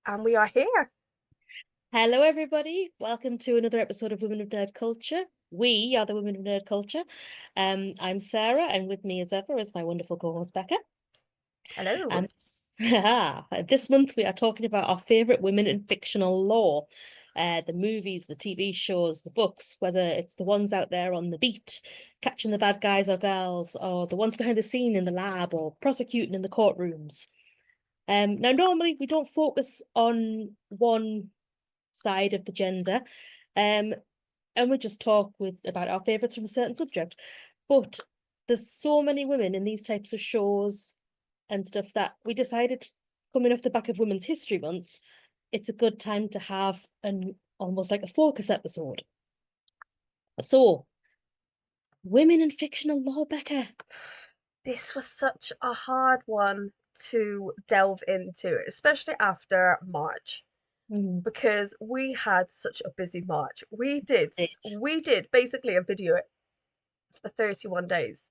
and we are here. Hello, everybody. Welcome to another episode of Women of Nerd Culture. We are the Women of Nerd Culture. I'm Sarah, and with me as ever is my wonderful co-host Becca. Hello. And this month we are talking about our favorite women in fictional lore. The movies, the TV shows, the books, whether it's the ones out there on the beat, catching the bad guys or girls, or the ones behind the scene in the lab, or prosecuting in the courtrooms. Now, normally we don't focus on one side of the gender, and we just talk about our favorites from a certain subject. But there's so many women in these types of shows and stuff that we decided, coming off the back of Women's History Month, it's a good time to have an almost like a focus episode. So, women in fictional lore, Becca. This was such a hard one to delve into, especially after March, Mm, because we had such a busy March. it. We did basically a video for 31 days.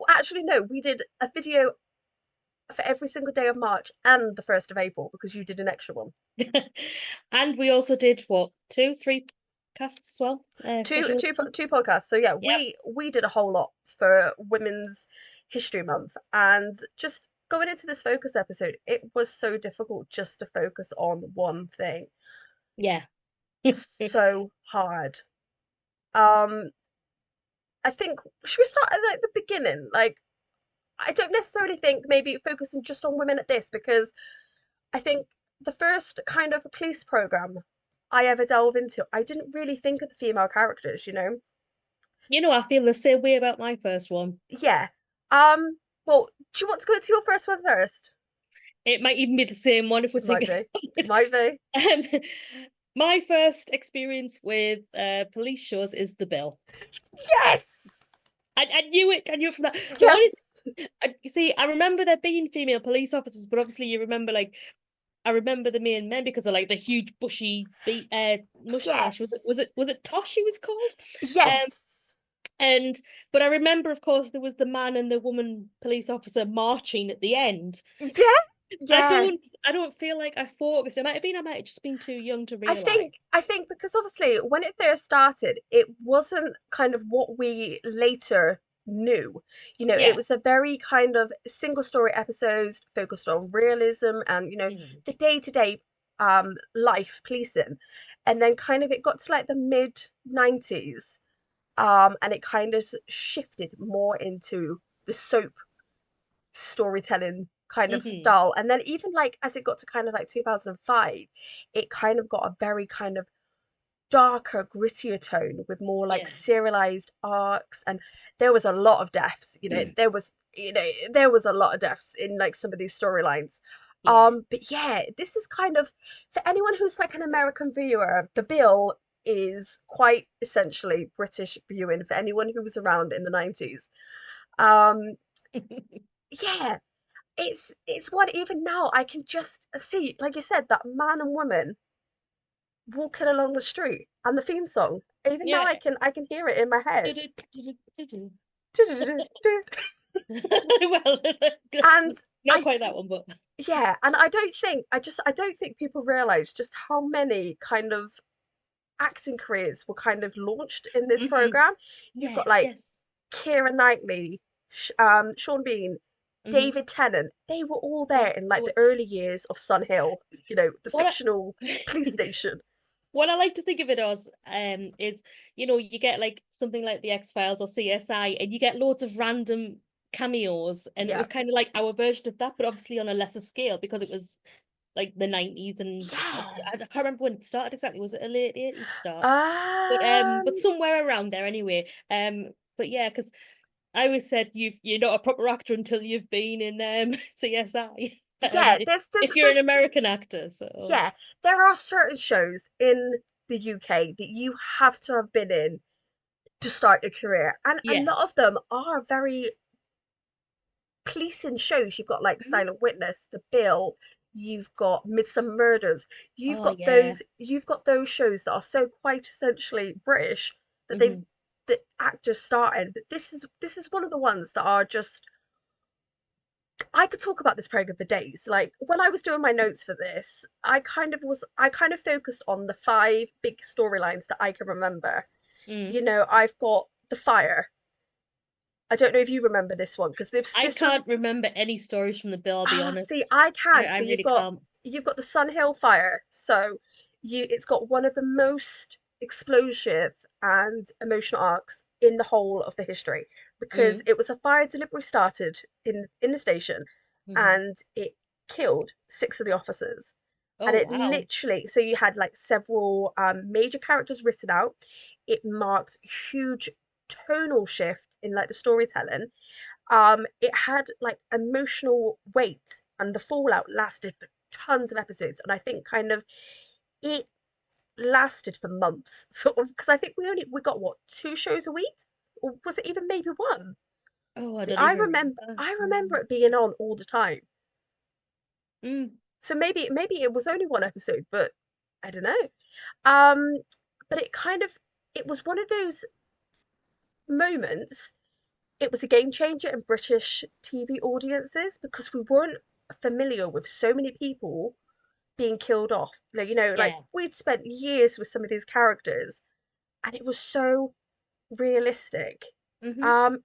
Actually no, we did a video for every single day of March and the 1st of April because you did an extra one. And we also did what, two, three casts as well? two Special two edition? two podcasts. So yeah, Yep. we did a whole lot for Women's History Month, and just going into this focus episode, it was so difficult just to focus on one thing. Yeah. So hard. Um, I think should we start at like the beginning? Like, I don't necessarily think maybe focusing just on women at this because I think the first kind of police program I ever delve into, I didn't really think of the female characters, you know? I feel the same way about my first one. Yeah. Well, do you want to go to your first one first? It might even be the same one if we It might think be. about It might be. it. My first experience with police shows is The Bill. Yes! I knew it. I knew it from that. But Yes! what you see, I remember there being female police officers, but obviously you remember I remember the main men because of like the huge bushy mustache. Yes! Was it Tosh he was called? Um Yes! and but I remember, of course, there was the man and the woman police officer marching at the end. Yeah! Yeah. I don't feel like I focused. I might have just been too young to I realise. think I think because obviously when it first started, it wasn't kind of what we later knew. You know, it Yeah. was a very kind of single story episodes focused on realism and, Mm. the day-to-day life policing. And then kind of it got to like the mid 90s, and it kind of shifted more into the soap storytelling kind of Hmm. style. And then even like as it got to kind of like 2005, it kind of got a very kind of darker, grittier tone with more like Yeah. serialized arcs. And there was a lot of deaths, there was a lot of deaths in like some of these storylines. Yeah. But yeah, this is kind of for anyone who's like an American viewer, The Bill is quite essentially British viewing for anyone who was around in the 90s. Um, yeah, it's what even now I can just see, like you said, that man and woman walking along the street and the theme song. Even now Yeah. I can hear it in my head. Well, And not I quite that one, but yeah, and I don't think people realize just how many kind of acting careers were kind of launched in this hmm. program. You've got Yes, like yes. Keira Knightley, Sean Bean, Hmm. David Tennant. They were all there in like the What early years of Sun Hill, the what fictional police station. what I like to think of it as is, you get like something like the X-Files or CSI, and you get loads of random cameos, and it Yeah. was kind of like our version of that, but obviously on a lesser scale because it was like the 90s, and Yeah. I can't remember when it started exactly. Was it a late 80s start? But Um, somewhere around there anyway. But yeah, because I always said you're not a proper actor until you've been in CSI. yeah, If you're an American actor, so yeah, there are certain shows in the UK that you have to have been in to start your career, and a yeah. lot of them are very policing shows. You've got like Mhm. Silent Witness, The Bill, you've got Midsummer Murders. Oh yeah. You've got those shows that are so quite essentially British that Hmm. the actors started. But this is one of the ones that are just I could talk about this program for days. Like when I was doing my notes for this, I kind of focused on the five big storylines that I can remember. Mm. You know, I've got the fire. I don't know if you remember this one because I this can't was remember any stories from the bill, I'll be ah, see, honest. I can. I So really can't. you've got the Sun Hill fire. So it's got one of the most explosive and emotional arcs in the whole of the history because Mm. it was a fire deliberately started in the station Hmm. and it killed six of the officers. Oh And it wow. literally, so you had like several major characters written out. It marked huge tonal shift in like the storytelling. It had like emotional weight and the fallout lasted for tons of episodes. And I think kind of it lasted for months, sort of, because I think we got what, two shows a week? Or was it even maybe one? Oh, I See, don't even remember. I remember it being on all the time. Mm. So maybe it was only one episode, but I don't know. Um, but it kind of it was one of those moments. It was a game changer in British TV audiences because we weren't familiar with so many people being killed off. Like, you know, like Yeah. we'd spent years with some of these characters and it was so realistic. Hmm.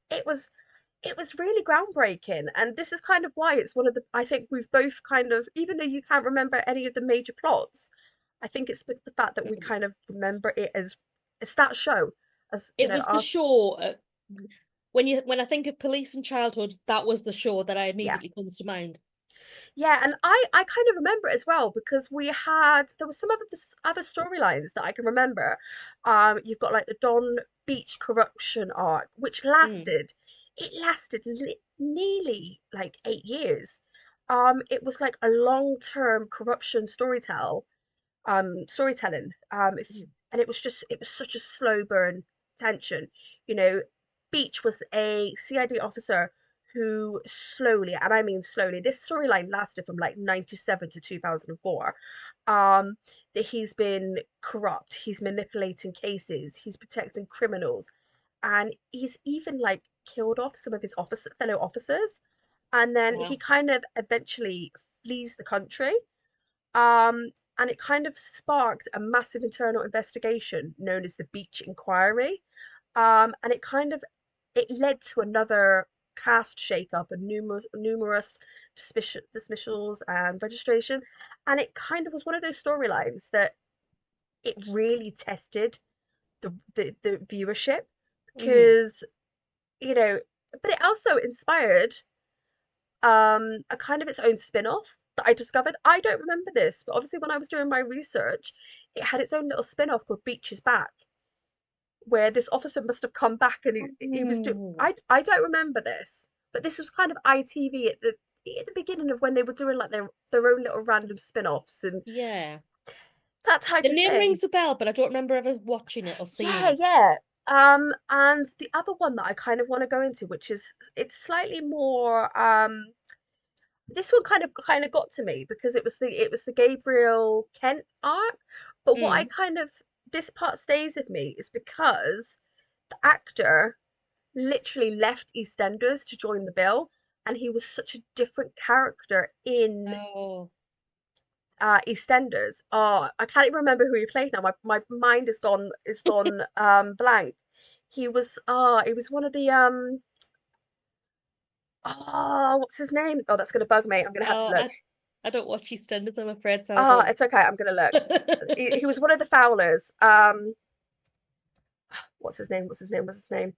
It was really groundbreaking, and this is kind of why it's one of the I think we've both kind of, even though you can't remember any of the major plots, I think it's the fact that we kind of remember it as it's that show, as you It know, was the our show. When I think of police and childhood, that was the show that I yeah. immediately comes to mind. Yeah, and I kind of remember it as well because there was some of the other storylines that I can remember. You've got like the Don Beach corruption arc, which Mm. lasted nearly like 8 years. It was like a long-term corruption storytelling. Mm. And it was such a slow burn tension. You know, Beach was a CID officer who slowly, and I mean slowly, this storyline lasted from like 97 to 2004. Um, that he's been corrupt, he's manipulating cases, he's protecting criminals, and he's even like killed off some of his fellow officers. And then he Wow. kind of eventually flees the country, um, and it kind of sparked a massive internal investigation known as the Beach Inquiry. And it led to another cast shakeup and numerous dismissals and registration. And it kind of was one of those storylines that it really tested the viewership Hmm. because, you know, but it also inspired a kind of its own spin-off that I discovered. I don't remember this, but obviously when I was doing my research, it had its own little spin-off called Beach is Back, where this officer must have come back and he was doing Mm. I don't remember this, but this was kind of ITV at the beginning of when they were doing like their own little random spin-offs and Yeah. that type The of name thing. rings a bell, but I don't remember ever watching it or seeing Yeah, it. yeah. And the other one that I kind of want to go into, which is it's slightly more this one kind of got to me because it was the Gabriel Kent arc. But what I Mm. kind of this part stays with me is because the actor literally left EastEnders to join the bill, and he was such a different character in Oh. EastEnders. Oh, I can't even remember who he played now. My mind is gone blank. He was one of the what's his name? Oh, that's gonna bug me. I'm gonna have to Oh, look. I don't watch EastEnders, I'm afraid, so I Ah, don't. it's okay. I'm gonna look. He was one of the Fowlers. What's his name? What's his name? What's his name?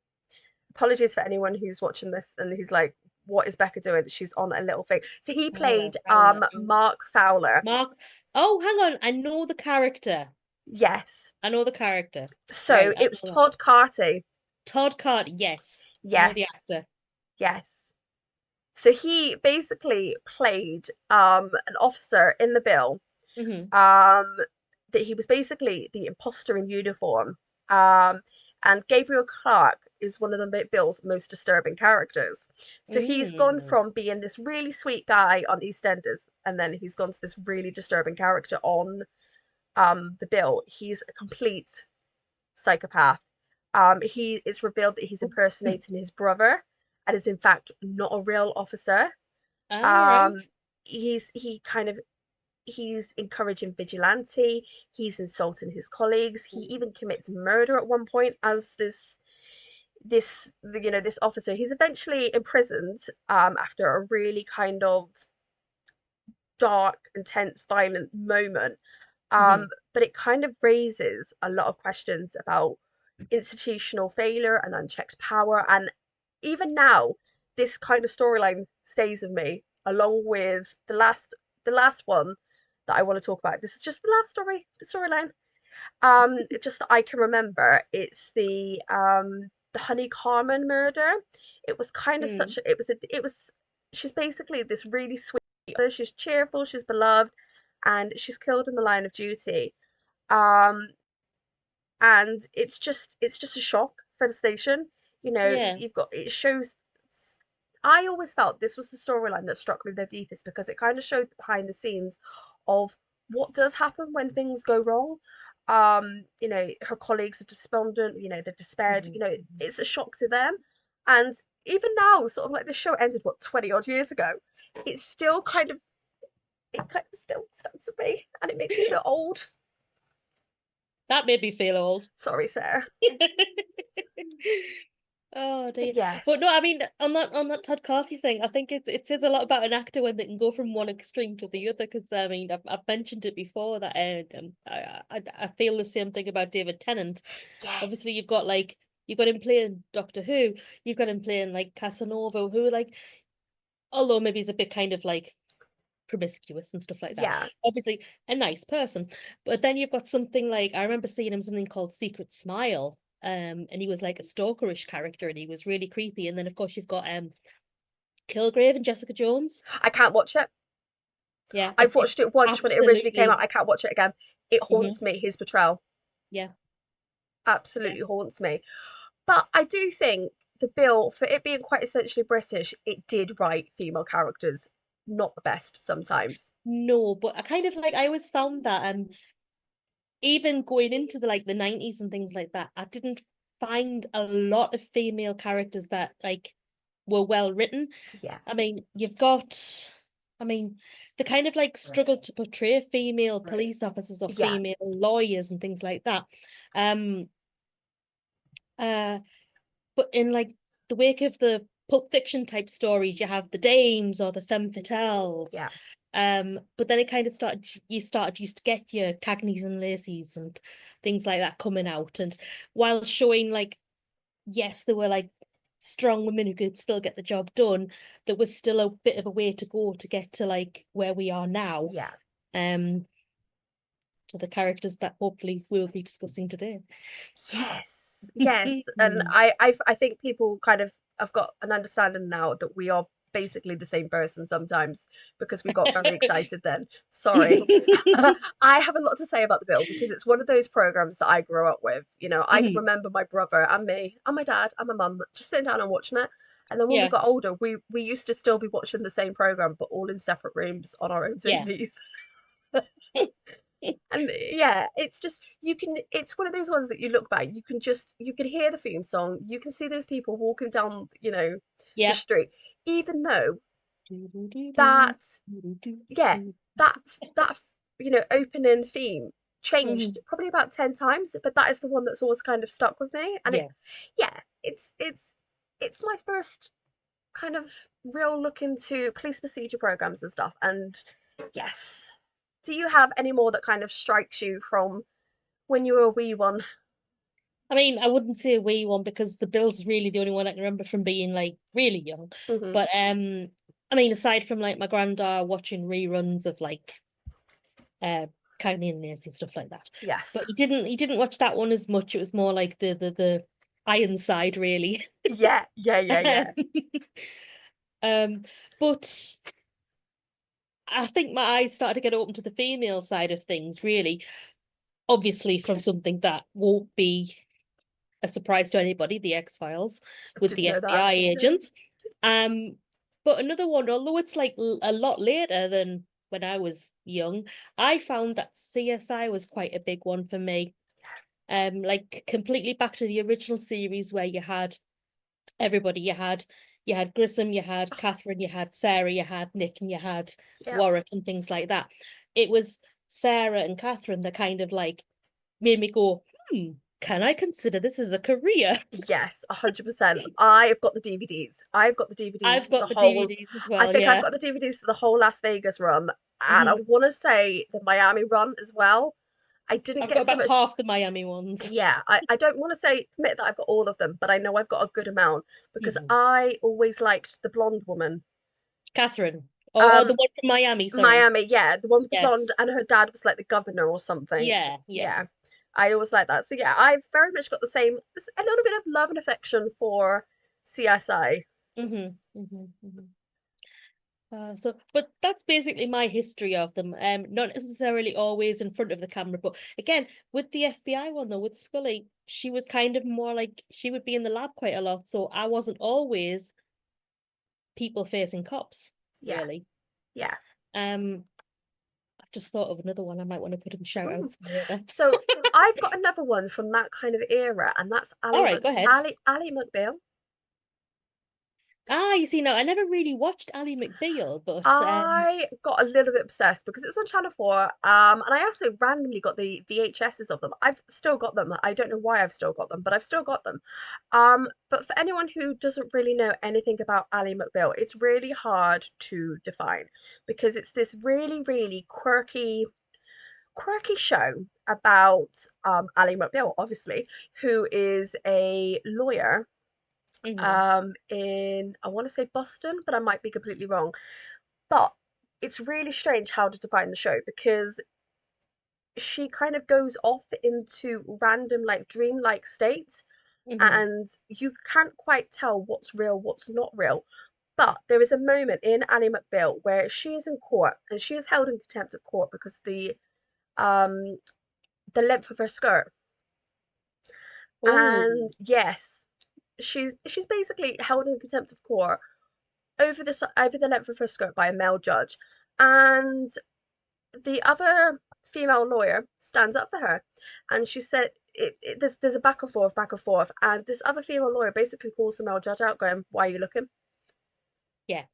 Apologies for anyone who's watching this and he's like, "What is Becca doing?" She's on a little thing. So he Fowler, played Fowler. Mark Fowler. Mark. Oh, hang on. I know the character. Yes. I know the character. So Right, I it was know that. Todd Carty. Todd Card. Yes, I know the Yes. actor. Yes. So he basically played an officer in the bill. Hmm. Um, that he was basically the imposter in uniform. Um, and Gabriel Clark is one of the Bill's most disturbing characters. So he's gone Mm. from being this really sweet guy on EastEnders, and then he's gone to this really disturbing character on the Bill. He's a complete psychopath. He it's revealed that he's impersonating his brother, and is in fact not a real officer. All right. Um, he kind of he's encouraging vigilante, he's insulting his colleagues, he even commits murder at one point as this officer. He's eventually imprisoned after a really kind of dark, intense, violent moment. Hmm. But it kind of raises a lot of questions about institutional failure and unchecked power. And even now, this kind of storyline stays with me, along with the last one that I want to talk about. This is just the last storyline. Just that I can remember. It's the Honey Carmen murder. It was kind of Mm. such a, it was she's basically this really sweet, she's cheerful, she's beloved, and she's killed in the line of duty. Um, and it's just a shock for the station. Yeah. You've got it shows. I always felt this was the storyline that struck me the deepest because it kind of showed the behind the scenes of what does happen when things go wrong. Her colleagues are despondent, they're despaired, it's a shock to them. And even now, sort of like the show ended, what, 20 odd years ago, it's still it kind of still stands with me and it makes me feel old. That made me feel old. Sorry, Sarah. Oh dear. But But no, yes. I mean on that Todd Carty thing, I think it says a lot about an actor when they can go from one extreme to the other. Because I mean, I've mentioned it before that I feel the same thing about David Tennant. Yes. Obviously, you've got him playing Doctor Who, you've got him playing like Casanova, who like although maybe he's a bit kind of like promiscuous and stuff like that. Yeah. Obviously, a nice person. But then you've got something like I remember seeing him something called Secret Smile. And he was like a stalkerish character and he was really creepy. And then of course you've got Kilgrave and Jessica Jones. I can't watch it. Yeah, I've it's watched it once when it originally came out. absolutely I can't watch it again. It hmm haunts me. His portrayal yeah, yeah. absolutely haunts me. But I do think the bill, for it being quite essentially British, it did write female characters not the best sometimes. No, but I kind of like I always found that even going into the 90s and things like that, I didn't find a lot of female characters that like were well written. Yeah. I mean, I mean, the kind of like struggle to portray female police officers or Yeah. female lawyers and things like that. Um, uh, but in like the wake of the Pulp Fiction type stories, you have the dames or the femme fatales. Yeah. But then it kind of started used to get your Cagneys and Lacey's and things like that coming out. And while showing like, yes, there were like strong women who could still get the job done, there was still a bit of a way to go to get to like where we are now. Yeah. Um, to the characters that hopefully we'll be discussing today. Yes, yes, and I think people kind of have got an understanding now that we are basically the same person sometimes because we got very excited then. Sorry. I have a lot to say about the bill because it's one of those programs that I grew up with. I can Mhm. remember my brother and me and my dad and my mum just sitting down and watching it. And then when we Yeah, got older, we used to still be watching the same program, but all in separate rooms on our own yeah. TVs. And yeah, it's just it's one of those ones that you look back, you can hear the theme song, you can see those people walking down, the Yeah. street, even though that, yeah, that that opening theme changed Mhm. probably about 10 times, but that is the one that's always kind of stuck with me. And Yes. yeah, it's my first kind of real look into police procedure programs and stuff. And yes. Do you have any more that kind of strikes you from when you were a wee one? I mean, I wouldn't say a wee one because the Bill's really the only one I can remember from being like really young. Hmm. But I mean, aside from like my granddad watching reruns of like uh County and Nace and stuff like that. Yes. But he didn't watch that one as much. It was more like the Iron side, really. Yeah, yeah, yeah, yeah. Um, but I think my eyes started to get open to the female side of things, really. Obviously, from something that won't be a surprise to anybody, the X-Files I with didn't the know that. FBI No. agents. But another one, although it's like a lot later than when I was young, I found that CSI was quite a big one for me. Like completely back to the original series where you had everybody. You had You had Grissom, you had Catherine, you had Sarah, you had Nick, and you had Yeah. Warwick and things like that. It was Sarah and Catherine that kind of like made me go, can I consider this as a career? Yes, 100%. I've got the DVDs. I've got the DVDs I've for the got the whole. DVDs as I well, think I've yeah. got the DVDs for the whole Las Vegas run, and I Hmm. want to say the Miami run as well. I didn't I've got get so about much. half the Miami ones. Yeah, I don't want to say commit that I've got all of them, but I know I've got a good amount because Hmm. I always liked the blonde woman. Catherine. Or the Um, one from Miami, sorry. Miami, yeah, the one with the blonde, Yes. and her dad was like the governor or something. Yeah, yeah. Yeah, I always like that. So yeah, I've very much got the same, a little bit of love and affection for CSI. Hmm. Hmm. Hmm. But that's basically my history of them. Not necessarily always in front of the camera, but again, with the FBI one though, with Scully, she was kind of more like she would be in the lab quite a lot, so I wasn't always people facing cops, Yeah, really. yeah. Um, I've just thought of another one I might want to put in shout Mm. outs for later. So I've got another one from that kind of era, and that's All right, go ahead. Ally McBeal. Ah, you see, now I never really watched Ally McBeal, but I got a little bit obsessed because it was on Channel 4, and I also randomly got the VHSs of them. I've still got them. I don't know why I've still got them, but I've still got them. But for anyone who doesn't really know anything about Ally McBeal, it's really hard to define because it's this really, really quirky show about Ally McBeal, obviously, who is a lawyer mhm, in, I want to say Boston, but I might be completely wrong. But it's really strange how to define the show because she kind of goes off into random, like dream-like states, mhm. and you can't quite tell what's real, what's not real. But there is a moment in Ally McBeal where she is in court and she is held in contempt of court because um the length of her skirt. Oh, And yes, she's basically held in contempt of court over the length of her skirt by a male judge. And the other female lawyer stands up for her, and she said there's a back and forth, and this other female lawyer basically calls the male judge out, going, "Why are you looking?" yeah.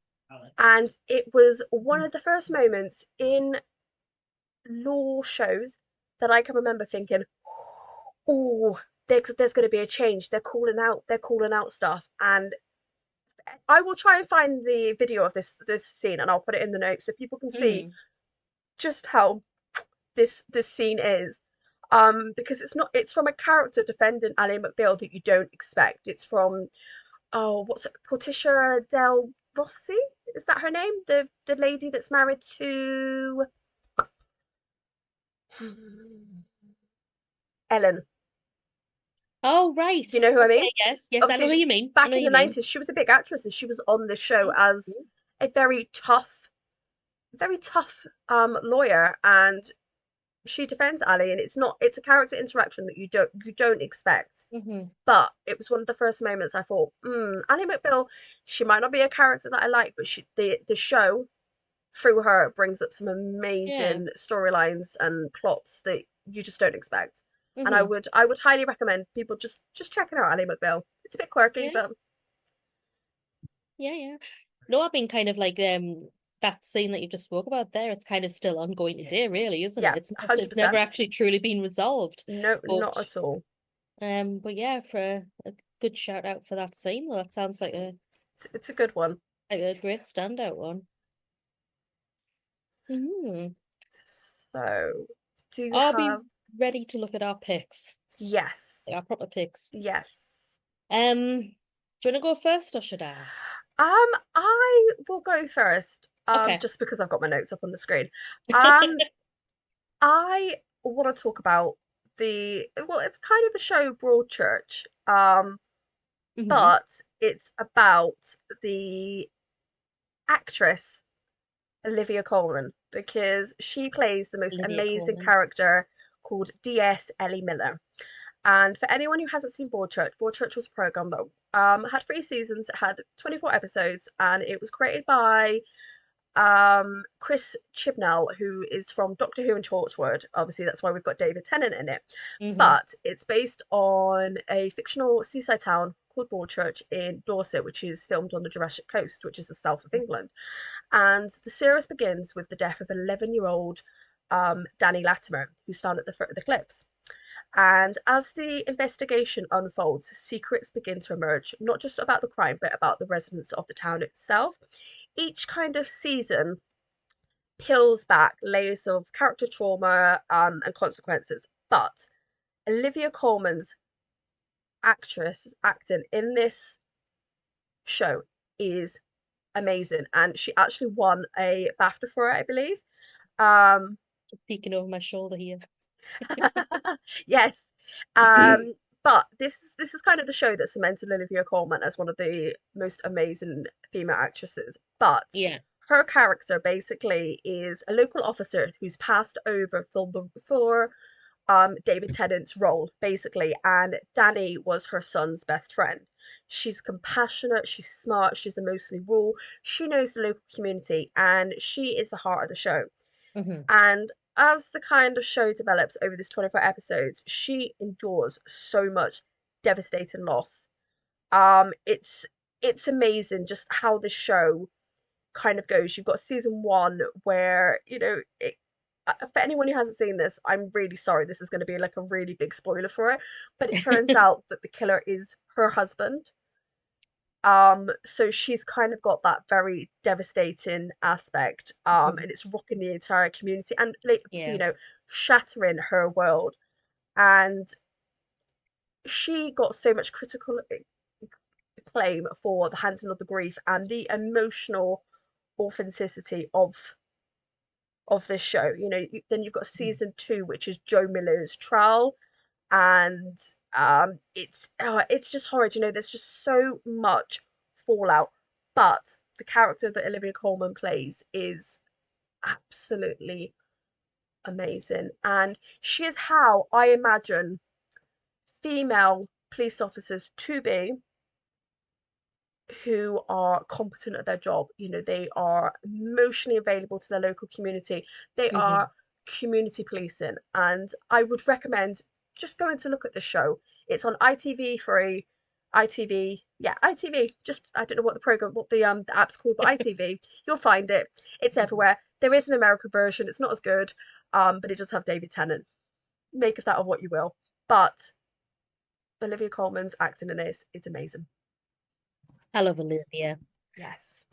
And it was one Mhm. of the first moments in law shows that I can remember thinking, "Oh, there's going to be a change. They're calling out stuff." And I will try and find the video of this scene, and I'll put it in the notes so people can see Mm. just how this scene is. Because it's from a character defending Ally McBeal that you don't expect. It's from, oh, what's it, Portia Del Rossi? Is that her name? The lady that's married to Ellen. Oh, right. Do you know who I mean? Okay, yes, yes, I know Obviously, who you mean. I know back who in the you mean. 90s, she was a big actress and she was on the show as Mhm. a very tough lawyer, and she defends Ali, and it's a character interaction that you don't expect. Mhm. But it was one of the first moments I thought, Ali McBeal, she might not be a character that I like, but the show through her brings up some Yeah. amazing storylines and plots that you just don't expect. And Hmm. I would highly recommend people just checking out Ali McBeal. It's a bit quirky, Yeah. but Yeah, yeah. No, I've been kind of like that scene that you just spoke about there, it's kind of still ongoing today, really, isn't it? yeah, It's never 100%. actually truly been resolved. No, But not at all. but yeah, for a good shout out for that scene. Well, that sounds It's a good one. like a great standout one. Hmm. So, do you I'll be have? ready to look at our picks, like Yes, our proper picks. yes. Do you want to go first or should I? I will go first. Okay. Just because I've got my notes up on the screen. Um, I want to talk about it's kind of the show Broadchurch. Hmm. But it's about the actress Olivia Colman because she plays the most Olivia amazing Colman. character called DS Ellie Miller. And for anyone who hasn't seen Broadchurch was a program that had 3 seasons, it had 24 episodes, and it was created by Chris Chibnall, who is from Doctor Who and Torchwood. Obviously, that's why we've got David Tennant in it. Hmm. But it's based on a fictional seaside town called Broadchurch in Dorset, which is filmed on the Jurassic Coast, which is the south of England. And the series begins with the death of 11-year-old Danny Latimer, who's found at the foot of the cliffs. And as the investigation unfolds, secrets begin to emerge, not just about the crime, but about the residents of the town itself. Each kind of season peels back layers of character trauma and consequences. But Olivia Colman's acting in this show is amazing, and she actually won a BAFTA for it, I believe. Um, Peeking over my shoulder here. yes, um, but this is kind of the show that cemented Olivia Colman as one of the most amazing female actresses. But Yeah. her character basically is a local officer who's passed over for David Tennant's role, basically, and Danny was her son's best friend. She's compassionate, she's smart, she's emotionally raw, she knows the local community, and she is the heart of the show. Hmm. And as the kind of show develops over this 24 episodes, she endures so much devastating loss. It's amazing just how the show kind of goes. You've got season one where, for anyone who hasn't seen this, I'm really sorry. This is going to be like a really big spoiler for it, but it turns out that the killer is her husband. So she's kind of got that very devastating aspect, and it's rocking the entire community and, like, Yeah. shattering her world. And she got so much critical acclaim for the handling of the grief and the emotional authenticity of this show. Then you've got Mhm. season two, which is Joe Miller's trial, and it's just horrid. There's just so much fallout, but the character that Olivia Colman plays is absolutely amazing, and she is how I imagine female police officers to be, who are competent at their job. They are emotionally available to their local community. They Hmm. are community policing, and I would recommend just going to look at the show. It's on ITV3, ITV, yeah, ITV. Just I don't know what the app's called, but ITV. You'll find it. It's everywhere. There is an American version. It's not as good, but it does have David Tennant. Make of that of what you will. But Olivia Colman's acting in this is amazing. I love Olivia. Yes.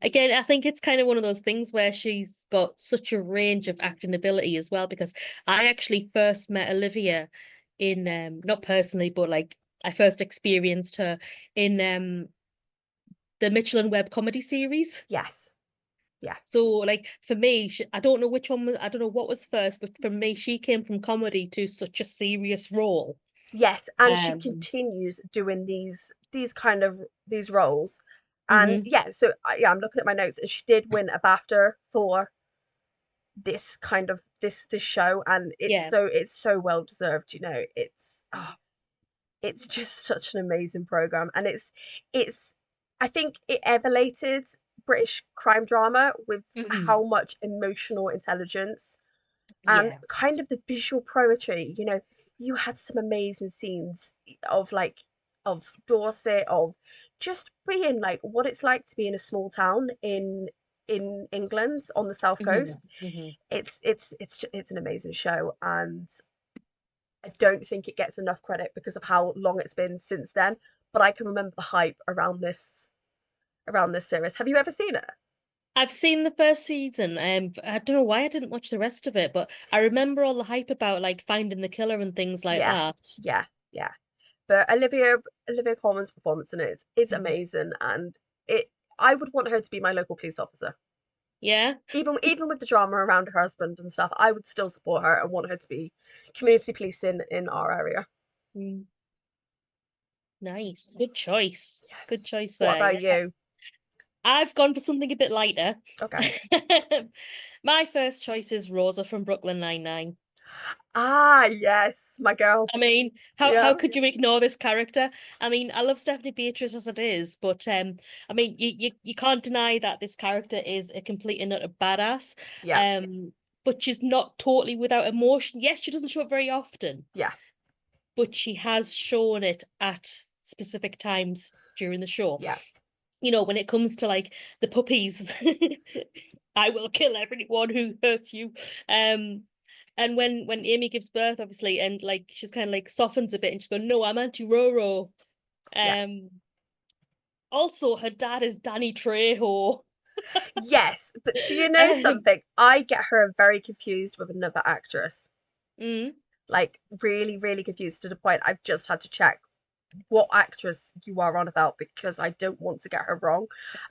Again, I think it's kind of one of those things where she's got such a range of acting ability as well, because I actually first met Olivia in not personally, but like I first experienced her in the Mitchell and Webb comedy series. Yes. Yeah. So like for me, I don't know which one was, I don't know what was first, but for me, she came from comedy to such a serious role. Yes, and she Um, continues doing these roles. And mhm, yeah, so yeah, I'm looking at my notes, and she did win a BAFTA for this kind of this show, and yeah. it's so well deserved. It's just such an amazing program, and it's I think it elevated British crime drama with Mhm, how much emotional intelligence and yeah. kind of the visual poetry. You had some amazing scenes of like of Dorset, of just being like what it's like to be in a small town in England on the south Mhm, coast. mhm. It's an amazing show, and I don't think it gets enough credit because of how long it's been since then. But I can remember the hype around this series. Have you ever seen it? I've seen the first season. I don't know why I didn't watch the rest of it, but I remember all the hype about like finding the killer and things like Yeah, that. yeah, yeah. But Olivia Colman's performance in it is Mhm. amazing, and it I would want her to be my local police officer. Yeah. Even with the drama around her husband and stuff, I would still support her and want her to be community policing in our area. Mm, nice. Good choice. Good Yes. choice What there. about Yeah. you? I've gone for something a bit lighter. Okay. My first choice is Rosa from Brooklyn Nine-Nine. Ah, yes, my girl. I mean, how Yeah, could you ignore this character? I mean, I love Stephanie Beatrice as it is, but I mean, you can't deny that this character is a complete and utter badass. yeah, Um, but she's not totally without emotion. Yes, she doesn't show it very often, yeah, but she has shown it at specific times during the show. yeah, You know, when it comes to like the puppies, I will kill everyone who hurts you. Um, and when Amy gives birth, obviously, and like she's kind of like softens a bit, and she's going, "No, I'm Auntie Roro." yeah. Um, also, her dad is Danny Trejo. Yes, but do you know Um, something? I get her very confused with another actress. mm, Like really, really confused to the point I've just had to check what actress you are on about because I don't want to get her wrong.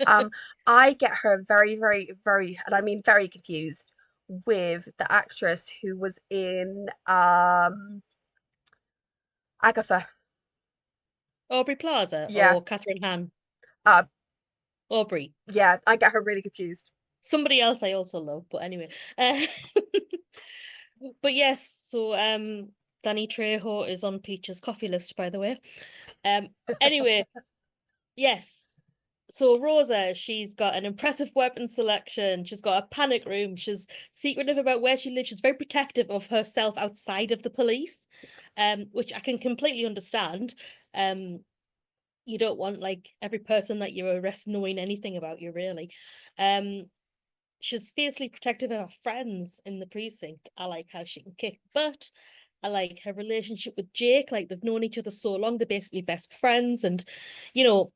Um, I get her very, very, very, and I mean very confused with the actress who was in Agatha. Aubrey Plaza Yeah. or Catherine Hahn. Uh Aubrey. yeah, I get her really confused. Somebody else I also love, but anyway. Uh, but yes, so Danny Trejo is on Peach's coffee list, by the way. Um, anyway, yes. So Rosa, she's got an impressive weapon selection. She's got a panic room. She's secretive about where she lives. She's very protective of herself outside of the police, which I can completely understand. Um, you don't want like every person that you arrest knowing anything about you, really. Um, she's fiercely protective of her friends in the precinct. I like how she can kick butt. I like her relationship with Jake. Like they've known each other so long, they're basically best friends, and you know,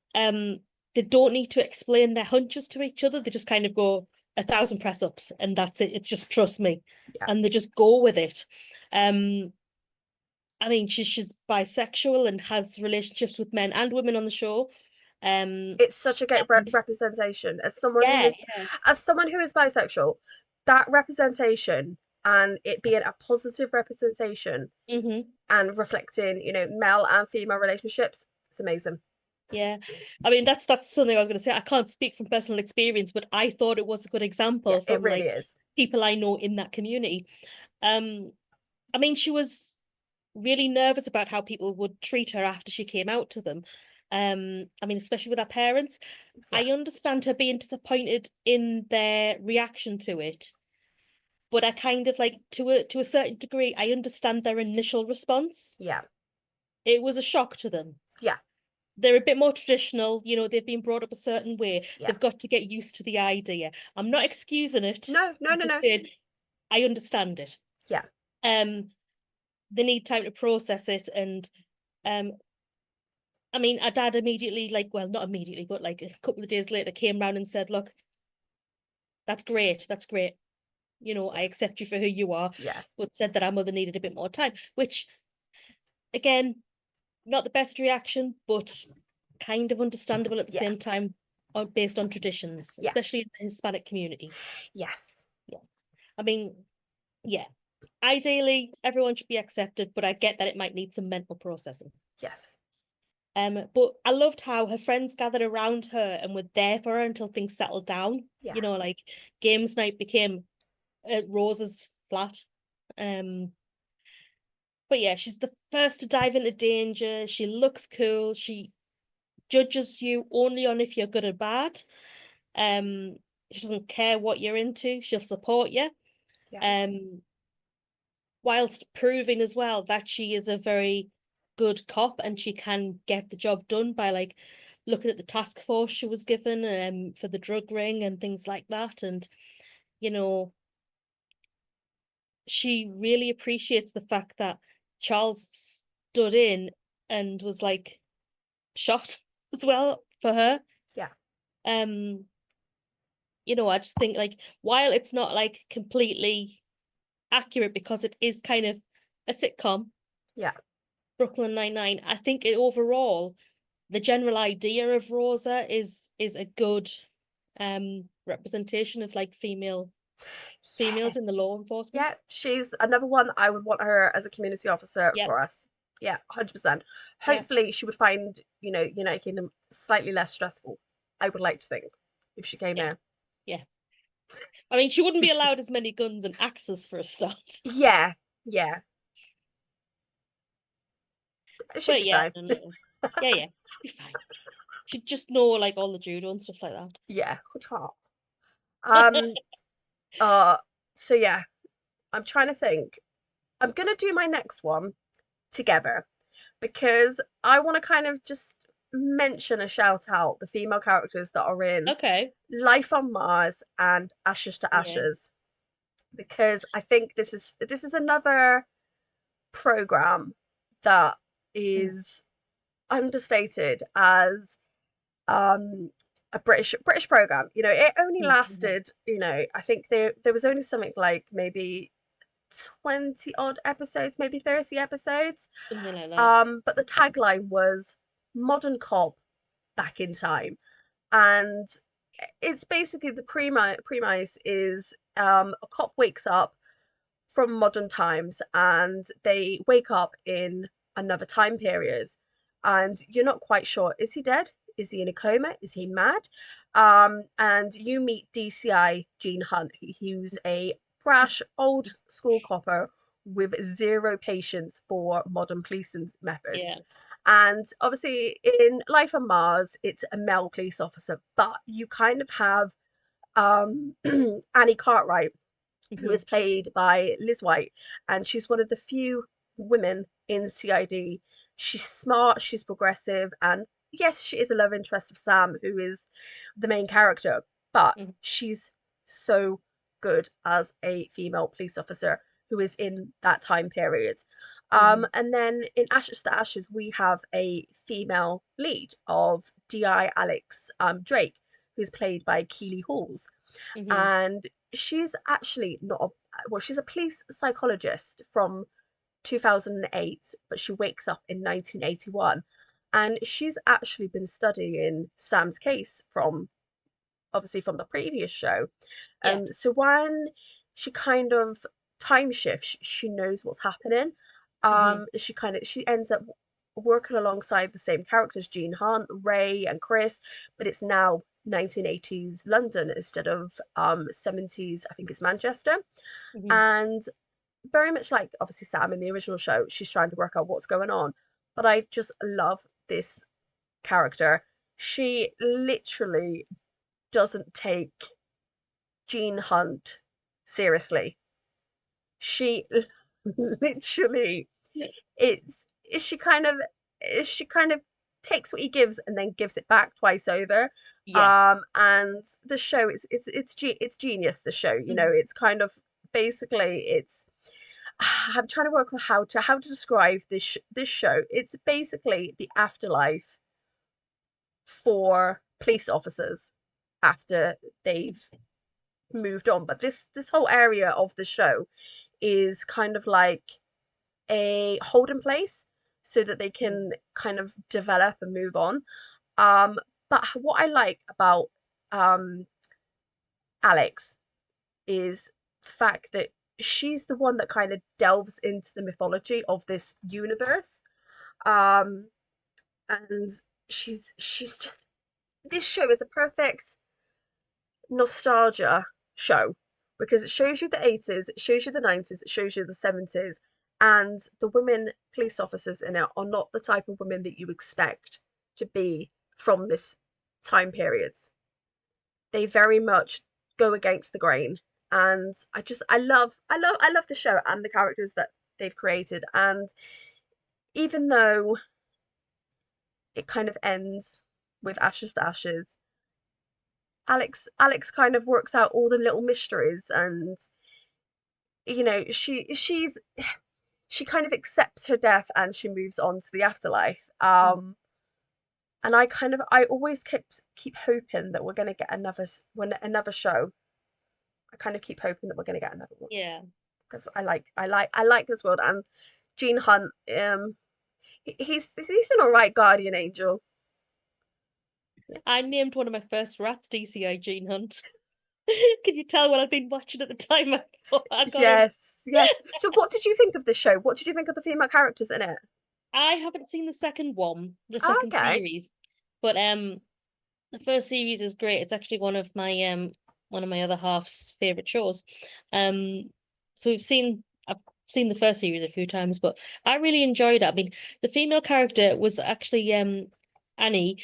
they don't need to explain their hunches to each other. They just kind of go 1,000 press ups, and that's it. It's just trust me, Yeah. and they just go with it. Um, I mean, she's bisexual and has relationships with men and women on the show. Um, It's such a great and representation as someone who yeah, is bisexual, that representation and it being a positive representation yeah. and reflecting, male and female relationships, it's amazing. Yeah, I mean that's something I was going to say. I can't speak from personal experience, but I thought it was a good Yeah, example it from really like is. people I know in that community. Um, I mean, she was really nervous about how people would treat her after she came out to them. I mean, especially with her parents. Yeah, I understand her being disappointed in their reaction to it, but I kind of like to a certain degree, I understand their initial response. yeah, It was a shock to them. yeah, They're a bit more traditional, you know, they've been brought up a certain way. yeah. They've got to get used to the idea. I'm not excusing it. No, no, I'm no, just no. saying I understand it. Yeah, Um, they need time to process it and um I mean our dad immediately, like, well, not immediately, but like a couple of days later came round and said, look, that's great, that's great. You know, I yeah, accept you for who you are, yeah, but said that our mother needed a bit more time, which again, not the best reaction, but kind of understandable at the yeah, same time, based on traditions, yeah, especially in the Hispanic community. yes, Yeah. I mean, yeah. Ideally, everyone should be accepted, but I get that it might need some mental processing. yes, But I loved how her friends gathered around her and were there for her until things settled down. yeah, You know, like games night became at Rose's flat. Um, but yeah, she's the first to dive into danger. She looks cool. She judges you only on if you're good or bad. Um, she doesn't care what you're into. She'll support you. yeah, Um, whilst proving as well that she is a very good cop and she can get the job done by like looking at the task force she was given for the drug ring and things like that. And you know, she really appreciates the fact that Charles stood in and was like shot as well for her. yeah, Um, you know, I just think like while it's not like completely accurate because it is kind of a sitcom, yeah, Brooklyn Nine-Nine, I think it overall the general idea of Rosa is a good representation of like yeah, females in the law enforcement. yeah. She's another one I would want her as a community officer Yep, for us. Yeah, 100%. yep, Hopefully she would find, United Kingdom slightly less stressful. I would like to think if she came yeah, here. yeah. I mean, she wouldn't be allowed as many guns and axes for a start. Yeah, Yeah, it should But be yeah, fine. no, no. Yeah, yeah, be fine. Should just know like all the judo and stuff like Yeah, good job. that. Um, uh, so yeah, I'm trying to think. I'm gonna do my next one together because I want to kind of just mention and shout out the female characters that are in Okay. Life on Mars and Ashes to Yeah. Ashes because I think this is another program that Mm. is understated as um a British program. It only Mm-hmm. lasted, I think there was only something like maybe 20 odd episodes, maybe 30 episodes. Something like that. But the tagline was modern cop back in time. And it's basically the premise is a cop wakes up from modern times and they wake up in another time period and you're not quite sure, is he dead, is he in a coma, is he mad? And you meet DCI Gene Hunt, who's a brash old school copper with zero patience for modern policing methods. Yeah. And obviously in Life on Mars it's a male police officer, but you kind of have Annie Cartwright, who Mm-hmm. is played by Liz White, and she's one of the few women in CID. She's smart, she's progressive, and yes, she is a love interest of Sam, who is the main character, but Mm-hmm. she's so good as a female police officer who is in that time period. Mm-hmm. And then in Ashes to Ashes, we have a female lead of DI Alex Drake, who's played by Keely Halls, Mm-hmm. and she's actually not well, she's a police psychologist from 2008, but she wakes up in 1981, and she's actually been studying Sam's case from obviously from the previous show. Yeah. So when she kind of time shifts, she knows what's happening. Mm-hmm. She ends up working alongside the same characters, Gene Hunt, Ray, and Chris, but it's now 1980s London instead of 70s, I think it's Manchester. Mm-hmm. And very much like obviously Sam in the original show, she's trying to work out what's going on. But I just love this character. She literally doesn't take Gene Hunt seriously. She literally it's she kind of she kind of takes what he gives and then gives it back twice over. Yeah. And the show it's genius. The show, Mm-hmm. it's kind of basically it's I'm trying to work on how to describe this show. It's basically the afterlife for police officers after they've moved on. But this whole area of the show is kind of like a holding place so that they can kind of develop and move on. But what I like about um Alex is the fact that she's the one that kind of delves into the mythology of this universe. Um, and she's just this show is a perfect nostalgia show because it shows you the 80s, it shows you the 90s, it shows you the 70s, and the women police officers in it are not the type of women that you expect to be from this time period. They very much go against the grain, and I love the show and the characters that they've created. And even though it kind of ends with Ashes to Ashes, Alex kind of works out all the little mysteries, and she kind of accepts her death and she moves on to the afterlife. Mm-hmm. And I always keep hoping that we're going to get another show. I kind of keep hoping that we're going to get another one Yeah. because I like this world. And Gene Hunt, he's an alright guardian angel. I named one of my first rats DCI Gene Hunt. Can you tell what I've been watching at the time I got him? Yes, yes. So what did you think of this show? What did you think of the female characters in it? I haven't seen the second one, the Oh, second okay. series, but the first series is great. It's actually one of my other half's favorite shows. Um, so I've seen the first series a few times, but I really enjoyed it. I mean, the female character was actually Annie.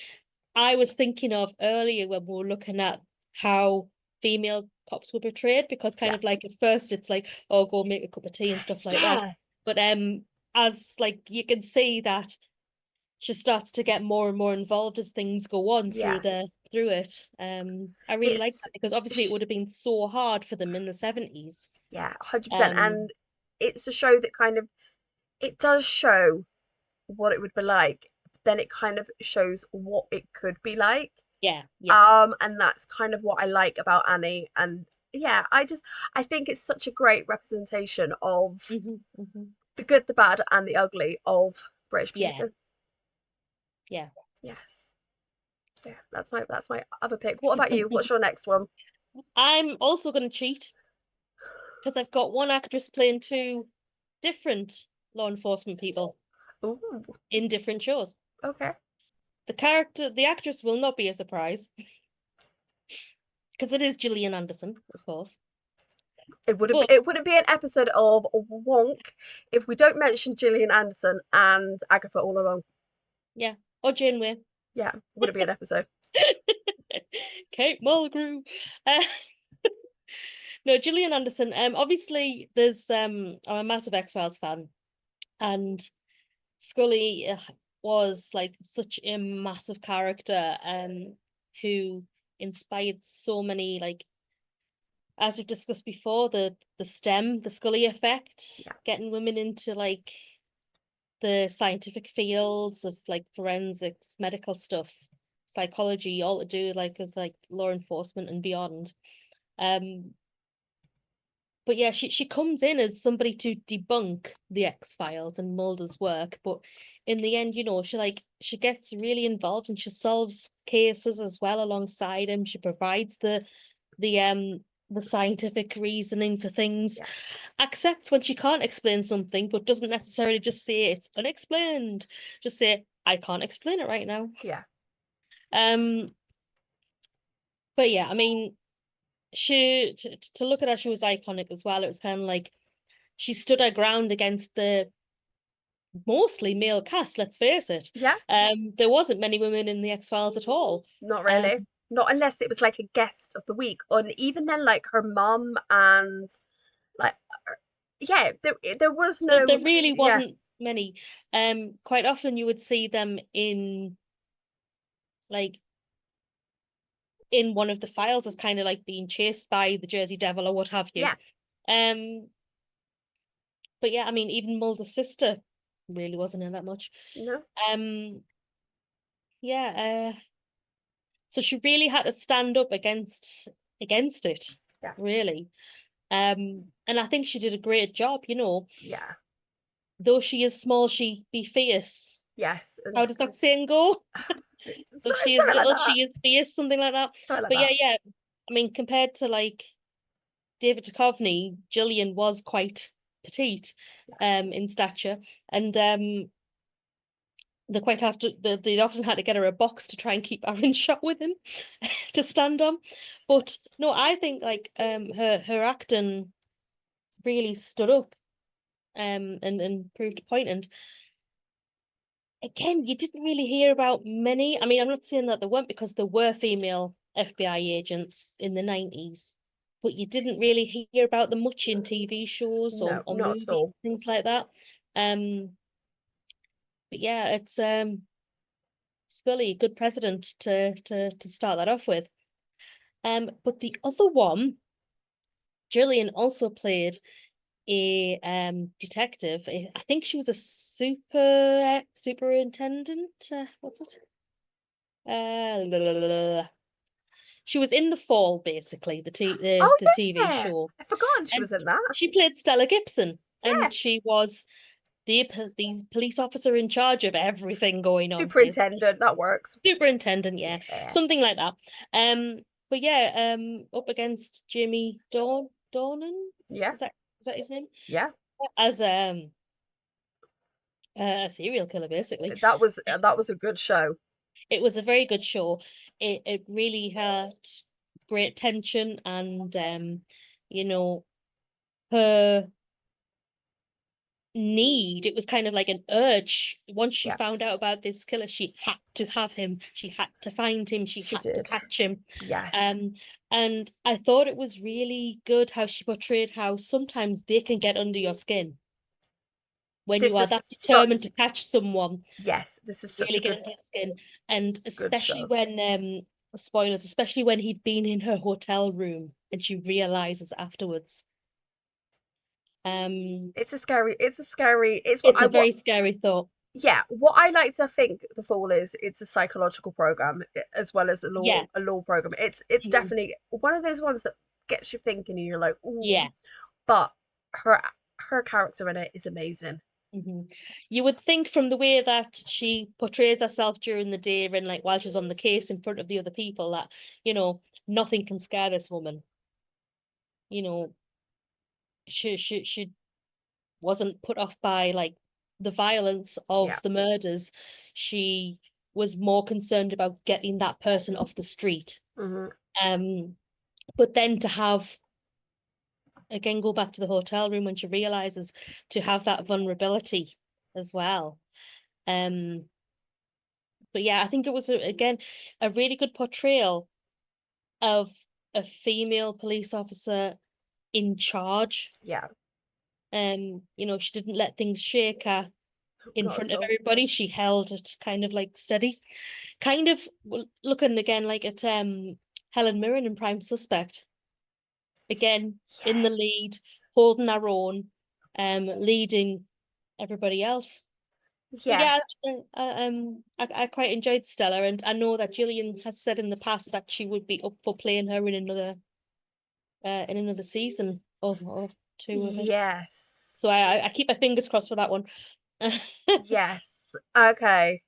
I was thinking of earlier when we were looking at how female cops were portrayed, because kind Yeah. of like at first it's like, oh, go make a cup of tea and stuff like that. Yeah. But as like you can see that she starts to get more and more involved as things go on Yeah. through it. I really like It's that because obviously it would have been so hard for them in the 70s. 100%. Um And it's a show that kind of, it does show what it would be like, then it kind of shows what it could be like. yeah, yeah. And that's kind of what I like about Annie. And yeah, I think it's such a great representation of Hmm. the good, the bad, and the ugly of British Yeah, policing. yeah. Yes. So yeah, that's my other pick. What about you? What's your next one? I'm also going to cheat because I've got one actress playing two different law enforcement people Ooh, in different shows. okay. The actress will not be a surprise because it is Gillian Anderson, of course. But It wouldn't be an episode of Wonk if we don't mention Gillian Anderson and Agatha all along. yeah, or Janeway. Yeah, wouldn't be an episode. Kate Mulgrew. Uh, no, Gillian Anderson. Obviously, I'm a massive X-Files fan, and Scully was like such a massive character, who inspired so many, like as we've discussed before, the Scully effect, Yeah, getting women into like the scientific fields of like forensics, medical stuff, psychology, all to do like with like law enforcement and beyond. Um, but yeah, she comes in as somebody to debunk the X-Files and Mulder's work, but in the end, she gets really involved and she solves cases as well alongside him. She provides the um the scientific reasoning for things, yeah, accepts when she can't explain something, but doesn't necessarily just say it's unexplained. Just say, I can't explain it right now. yeah, Um, but yeah, I mean, to look at her, she was iconic as well. It was kind of like she stood her ground against the mostly male cast, let's face it. yeah. There wasn't many women in the X-Files at all. Not Um, really. Not unless it was like a guest of the week, and even then, like her mum and like, yeah, there was there no, really yeah, wasn't many. Quite often you would see them in like in one of the files as kind of like being chased by the Jersey Devil or what have you. yeah, Um, but yeah, I mean, even Mulder's sister really wasn't in that much. no, Um, yeah, so she really had to stand up against it, yeah, really. And I think she did a great job, yeah, though she is small, she be fierce. yes, How and does that saying go? Though she is something like little, that, she is fierce, something like that. something like But yeah, that. yeah. I mean, compared to like David Duchovny, Gillian was quite petite, Yes, in stature, and they often had to get her a box to try and keep her in shot with him to stand on. But no, I think like her acting really stood up, and proved a point. And again, you didn't really hear about many. I mean, I'm not saying that there weren't, because there were female FBI agents in the 90s, but you didn't really hear about them much in TV shows no, or not at movies, all. things like that. Um, but yeah, it's Scully, good president to start that off with. But the other one, Gillian also played a detective. I think she was a superintendent. What's it? La, la, la, la. She was in The Fall, basically, Oh the TV yeah, show, I forgotten she and was in that. she played Stella Gibson, Yeah, and she was the police officer in charge of everything going on, basically. superintendent, that works. Superintendent, yeah, Yeah, something like that. Um, but yeah, up against Jimmy Dornan, yeah, is that his name? yeah. As a serial killer, basically. That was a good show. It was a very good show. It really had great tension, and you know her need. It was kind of like an urge. Once she Yeah, found out about this killer, she had to have him. She had to find him. She she had to did. catch him. Yes. Um, and I thought it was really good how she portrayed how sometimes they can get under your skin when you This are is that determined such, to catch someone, yes, this is such really a get good, under your skin. And good especially show. when spoilers, especially when he'd been in her hotel room and she realizes afterwards. Um, It's a scary, it's it's a very scary thought. yeah, what I like to think The Fall is, it's a psychological program as well as Yeah. a law program. It's Mhm. definitely one of those ones that gets you thinking and you're like, ooh, Yeah. but her her character in it is amazing. hmm You would think from the way that she portrays herself during the day and like while she's on the case in front of the other people that, you know, nothing can scare this woman. You know, she wasn't put off by like the violence Yeah. of the murders. She was more concerned about getting that person off the street. Hmm. Um, but then to have again go back to the hotel room when she realizes to have that vulnerability as well. Um, but yeah, I think it was again a really good portrayal of a female police officer in charge. Yeah. You know, she didn't let things shake her in Not front at of all. everybody. She held it kind of like steady. Kind of looking again like at Helen Mirren in Prime Suspect. Again, in the lead, Yes. holding her own, leading everybody else. But Yes. yeah, I quite enjoyed Stella, and I know that Gillian has said in the past that she would be up for playing her in another season or two of it. So Yes. I keep my fingers crossed for that one. Yes. Okay.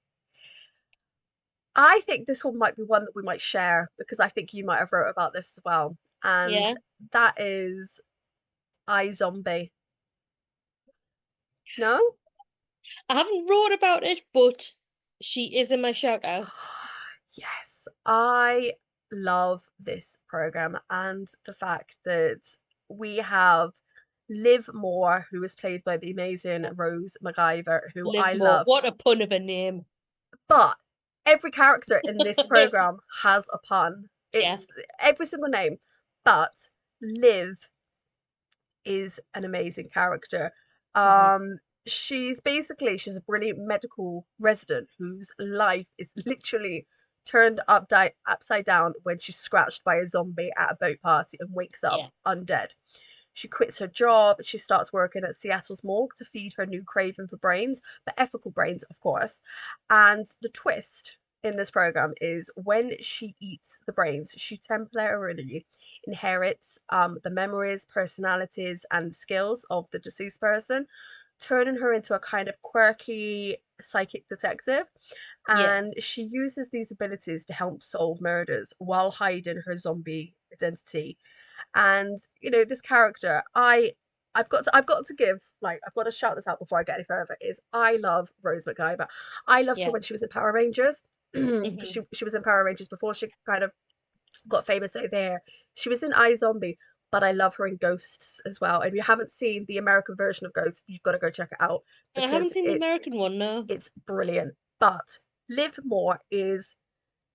I think this one might be one that we might share because I think you might have wrote about this as well. And Yeah, that is iZombie. No? I haven't wrote about it, but she is in my shout outs. Yes, I love this program and the fact that we have Liv Moore, who is played by the amazing Rose McIver, who I Liv Moore, love. what a pun of a name. But every character in this program has a pun. Yeah. It's every single name. But Liv is an amazing character. hmm She's a brilliant medical resident whose life is literally turned upside down when she's scratched by a zombie at a boat party and wakes up Yeah. undead. She quits her job. She starts working at Seattle's morgue to feed her new craving for brains, but ethical brains, of course. And the twist in this program is when she eats the brains, she temporarily inherits the memories, personalities, and skills of the deceased person, turning her into a kind of quirky psychic detective. Yeah. And she uses these abilities to help solve murders while hiding her zombie identity. And this character, I've got to shout this out before I get any further, is I love Rose McIver. I loved her Yeah. when she was in Power Rangers because hmm she was in Power Rangers before she kind of got famous over there. She was in iZombie, but I love her in Ghosts as well. And if you haven't seen the American version of Ghosts, you've got to go check it out I haven't because seen the American one, no. it's brilliant. But Liv Moore is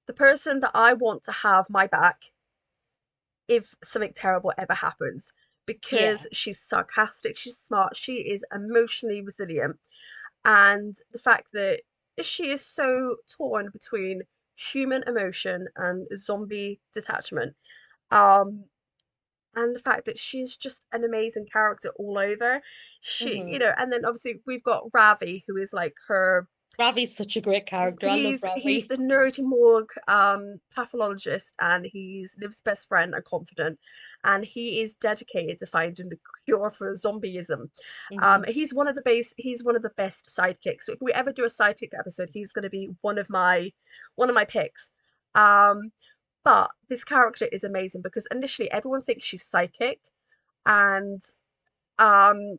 the person that I want to have my back if something terrible ever happens, Yeah. because she's sarcastic, she's smart, she is emotionally resilient, and the fact that she is so torn between human emotion and zombie detachment. Um, and the fact that she's just an amazing character all over. hmm And then obviously we've got Ravi, who is like her Ravi's such a great character. I love he's Ravi. the nerdy morgue pathologist, and he's Liv's best friend and confidant, and he is dedicated to finding the cure for zombieism. hmm He's one of the best sidekicks. So if we ever do a sidekick episode, he's going to be one of my picks. Um, but this character is amazing because initially everyone thinks she's psychic, and um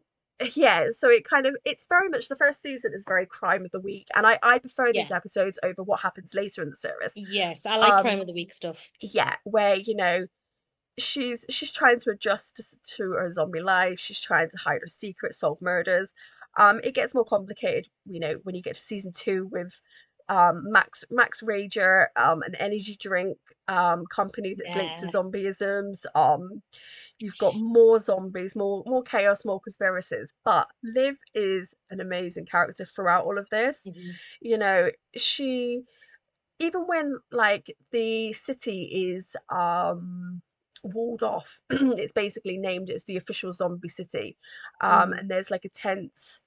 yeah, so it's very much, the first season is very crime of the week, and I prefer these Yeah. episodes over what happens later in the series. Yes, I like um Crime of the Week stuff. yeah, where she's trying to adjust to her zombie life, she's trying to hide her secrets, solve murders. It gets more complicated, when you get to season 2 with Max Rager, an energy drink company that's linked to Yeah. zombieisms. You've got more zombies, more chaos, more conspiracies. But Liv is an amazing character throughout all of this. Mhm. You know, she even when like the city is walled off, it's basically named as the official zombie city. Mhm. And there's like a tense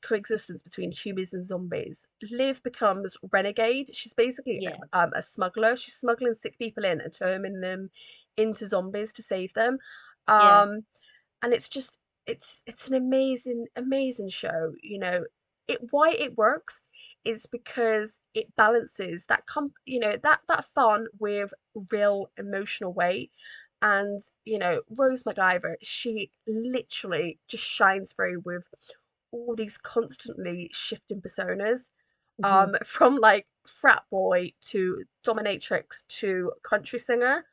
coexistence between humans and zombies. Liv becomes renegade. She's basically Yeah. a smuggler. She's smuggling sick people in and turning them into zombies to save them. Yeah. Um, and it's an amazing show. Why it works is because it balances that fun with real emotional weight. And Rose McIver, she literally just shines through with all these constantly shifting personas, Mhm. from like frat boy to dominatrix to country singer.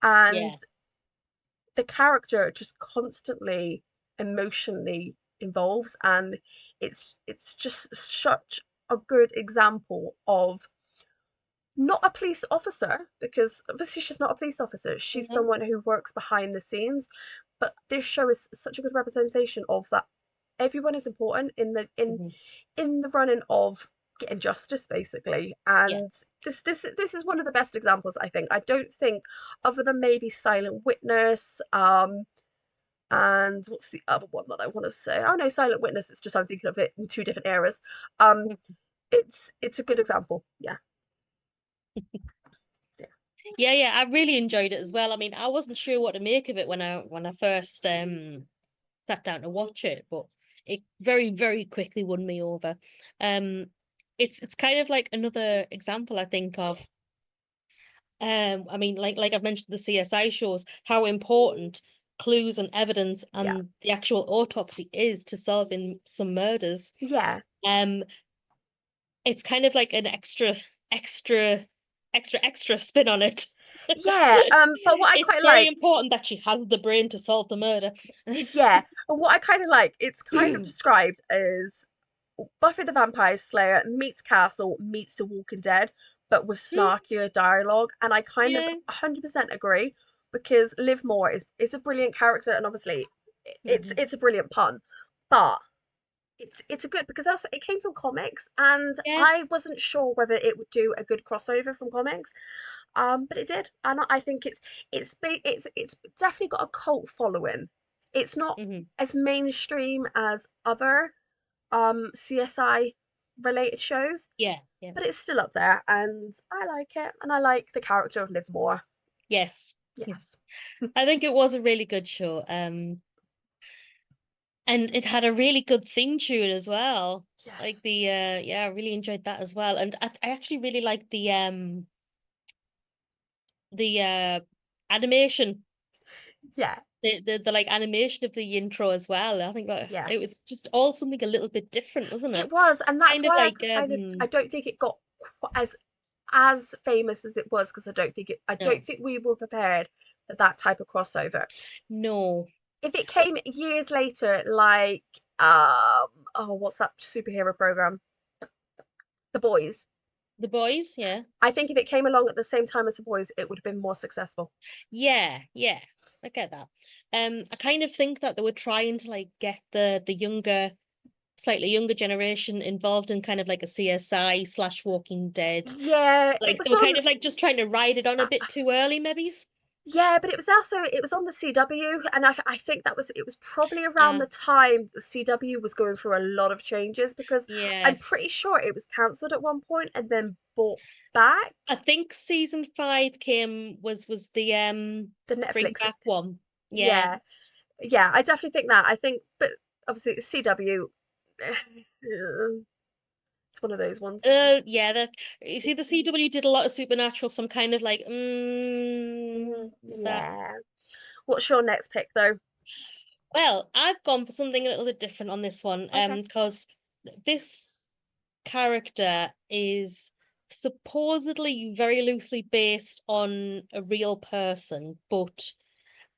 And Yeah. the character just constantly emotionally involves, and it's just such a good example of not a police officer, because obviously she's not a police officer, she's Mhm. someone who works behind the scenes. But this show is such a good representation of that. Everyone is important Mhm. in the running of getting justice, basically. Yeah. And this is one of the best examples, I think. I don't think, other than maybe Silent Witness, and what's the other one that I want to say? Oh no, Silent Witness. It's just I'm thinking of it in two different eras. Um, Mhm. it's a good example. Yeah, yeah, Yeah, yeah, I really enjoyed it as well. I mean, I wasn't sure what to make of it when I first sat down to watch it, but it very, very quickly won me over. Um, it's kind of like another example, I think, of I mean, like I've mentioned the CSI shows, how important clues and evidence yeah, and the actual autopsy is to solving some murders. yeah, Um, it's kind of like an extra, extra spin on it. yeah. But what I It's quite very like, important that she has the brain to solve the murder. yeah, and what I kind of like, it's kind of described as Buffy the Vampire Slayer meets Castle meets The Walking Dead, but with Mm, snarkier dialogue. And I kind of yeah. 100% agree, because Liv Moore is a brilliant character, and obviously it's Mhm. it's a brilliant pun, but it's a good, because also it came from comics, and Yeah. I wasn't sure whether it would do a good crossover from comics. But it did, and I think it's definitely got a cult following. It's not Mhm. as mainstream as other CSI related shows, Yeah. Yeah. but it's still up there, and I like it, and I like the character of Liv Moore. Yes. Yes. Yes. I think it was a really good show. And it had a really good theme tune as well. Like Yes. the yeah, I really enjoyed that as well. And I actually really liked the animation, Yeah. the like animation of the intro as well. I think that Yeah. it was just all something a little bit different, wasn't it? It was, and that's Kind of why like I don't think it got as famous as it was, because I don't no, think we were prepared for that type of crossover. no, If it came years later, like oh, what's that superhero program? The Boys. the boys, yeah. I think if it came along at the same time as The Boys, it would have been more successful. Yeah, yeah, I get that. I kind of think that they were trying to like get the younger, slightly younger generation involved in kind of like a CSI slash Walking Dead. Yeah, it Like they was were kind on. of like just trying to ride it on a bit too early, maybe. Yeah, but it was on the CW, and I think it was probably around Uh, the time the CW was going through a lot of changes, because I'm yes. pretty sure it was cancelled at one point and then bought back. I think season 5 was the The bring Netflix, back one. Yeah. yeah, yeah, I definitely think that. I think, but obviously CW, it's one of those ones. Yeah, the you see the CW did a lot of supernatural, so I'm kind of like, with that. Yeah. What's your next pick though? Well, I've gone for something a little bit different on this one, Okay. because this character is supposedly very loosely based on a real person, but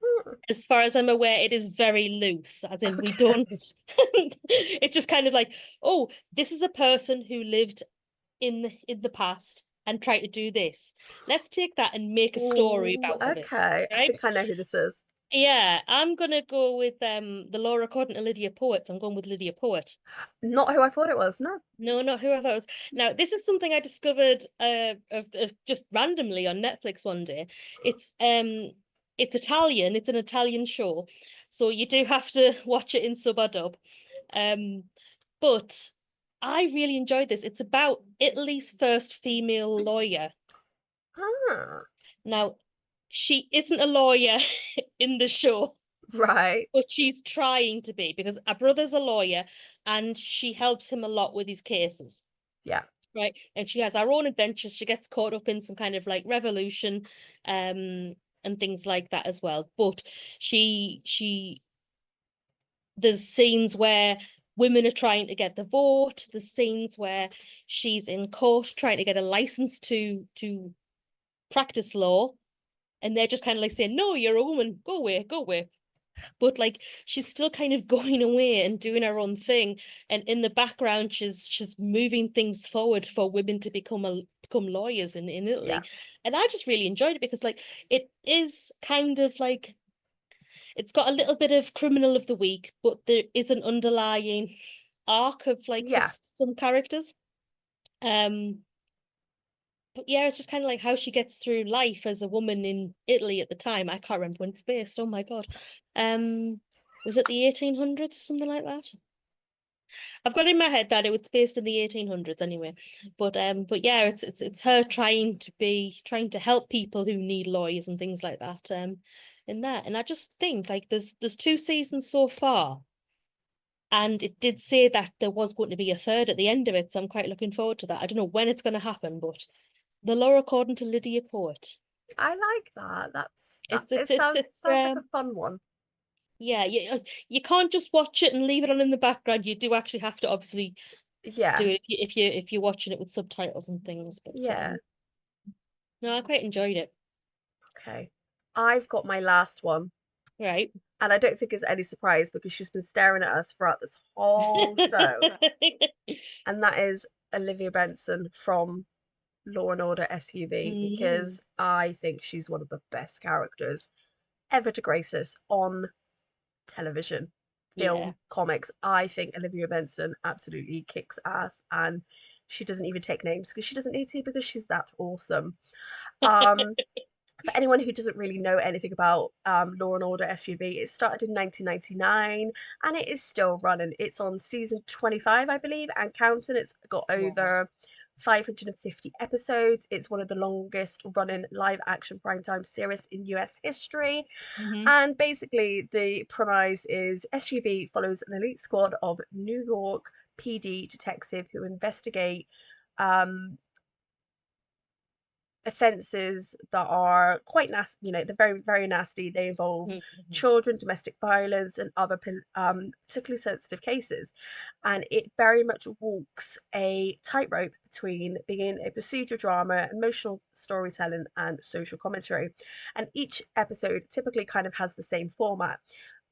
Hmm. As far as I'm aware, it is very loose, as in we don't. Okay. It's just kind of like, oh, this is a person who lived in the past and tried to do this. Let's take that and make a story Ooh, out of it, okay. I right? think I know who this is. Yeah, I'm gonna go with the law according to Lydia Poet. So I'm going with Lydia Poet. Not who I thought it was. No. No, not who I thought it was. Now, this is something I discovered of just randomly on Netflix one day. It's Italian, it's an Italian show. So you do have to watch it in sub or dub. Um, but I really enjoyed this. It's about Italy's first female lawyer. Ah, Now, she isn't a lawyer in the show, right. but she's trying to be because her brother's a lawyer and she helps him a lot with his cases. Yeah. Right, and she has her own adventures. She gets caught up in some kind of like revolution, and things like that as well. But she there's scenes where women are trying to get the vote. There's scenes where she's in court trying to get a license to practice law, and they're just kind of like saying, "No, you're a woman. Go away, go away." But like she's still kind of going away and doing her own thing, and in the background she's moving things forward for women to become lawyers in Yeah. Italy. And I just really enjoyed it because like it is kind of like it's got a little bit of criminal of the week, but there is an underlying arc of like for Yeah. some characters. um but yeah, it's just kind of like how she gets through life as a woman in Italy at the time. I can't remember when it's based. Oh my God. Um, was it the 1800s, something like that? I've got in my head that it was based in the 1800s anyway. But yeah, it's her trying to help people who need lawyers and things like that. In that, and I just think like there's two seasons so far, and it did say that there was going to be a third at the end of it, so I'm quite looking forward to that. I don't know when it's going to happen, but the law according to Lydia Poet. I like that. That It's it it's it's it's sounds like a fun one. yeah, you can't just watch it and leave it on in the background. You do actually have to obviously do Yeah. it if you're watching it with subtitles and things. But Yeah. no, I quite enjoyed it. Okay. I've got my last one, Right. and I don't think it's any surprise because she's been staring at us throughout this whole show, and that is Olivia Benson from Law and Order SUV Mm, because I think she's one of the best characters ever to grace us on television, yeah. film, comics. I think Olivia Benson absolutely kicks ass, and she doesn't even take names because she doesn't need to because she's that awesome. Um, for anyone who doesn't really know anything about Law and Order SUV, it started in 1999 and it is still running. It's on season 25, I believe, and counting. It's got Wow. over 550 episodes. It's one of the longest running live action primetime series in US history. Hmm. And basically, the premise is SUV follows an elite squad of New York PD detective who investigate um, offences that are quite nasty. They're very, very nasty. They involve Hmm. children, domestic violence, and other particularly sensitive cases. And it very much walks a tightrope between being a procedural drama, emotional storytelling, and social commentary. And each episode typically kind of has the same format.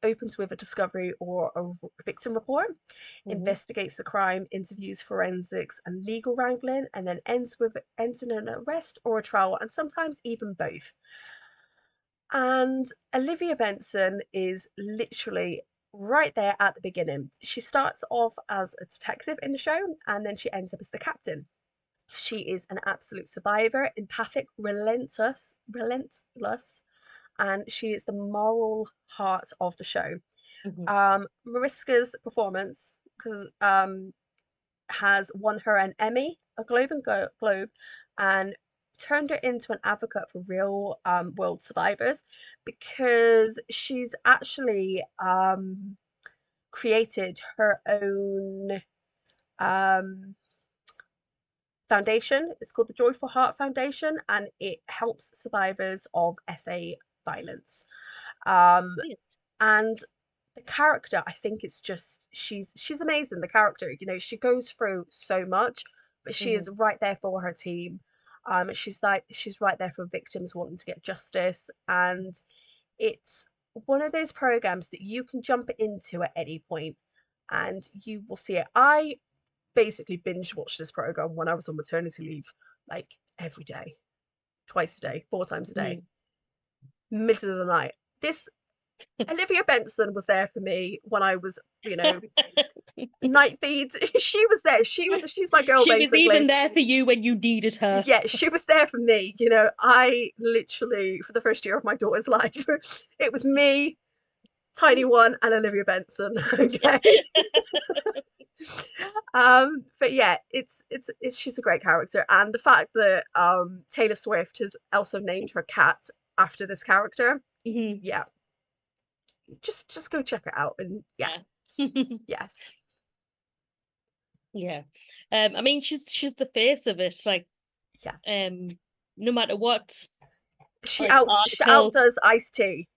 Opens with a discovery or a victim report, Hmm. investigates the crime, interviews forensics and legal wrangling, and then ends in an arrest or a trial, and sometimes even both. And Olivia Benson is literally right there at the beginning. She starts off as a detective in the show, and then she ends up as the captain. She is an absolute survivor, empathic, relentless, and she is the moral heart of the show. Hmm. Mariska's performance, because has won her an Emmy, a Globe, and turned her into an advocate for real world survivors because she's actually created her own um, foundation. It's called the Joyful Heart Foundation, and it helps survivors of SA violence. Um, and the character, I think it's just she's amazing. The character, she goes through so much, but she Hmm. is right there for her team. She's right there for victims wanting to get justice, and it's one of those programs that you can jump into at any point and you will see it. I basically binge watched this program when I was on maternity leave, like every day, twice a day, 4 times a day, Mm. middle of the night. This Olivia Benson was there for me when I was, you know, night feeds. She was there. She's my girl She was even basically. there for you when you needed her. Yeah, she was there for me. You know, I literally for the first year of my daughter's life, it was me, Tiny One, and Olivia Benson. Okay. But yeah, it's she's a great character, and the fact that Taylor Swift has also named her cat after this character, Mhm. yeah, just go check it out, and yeah, Yeah. yes, Yeah. I mean she's the face of it, like yes. um no matter what She like article, outdoes Ice-T.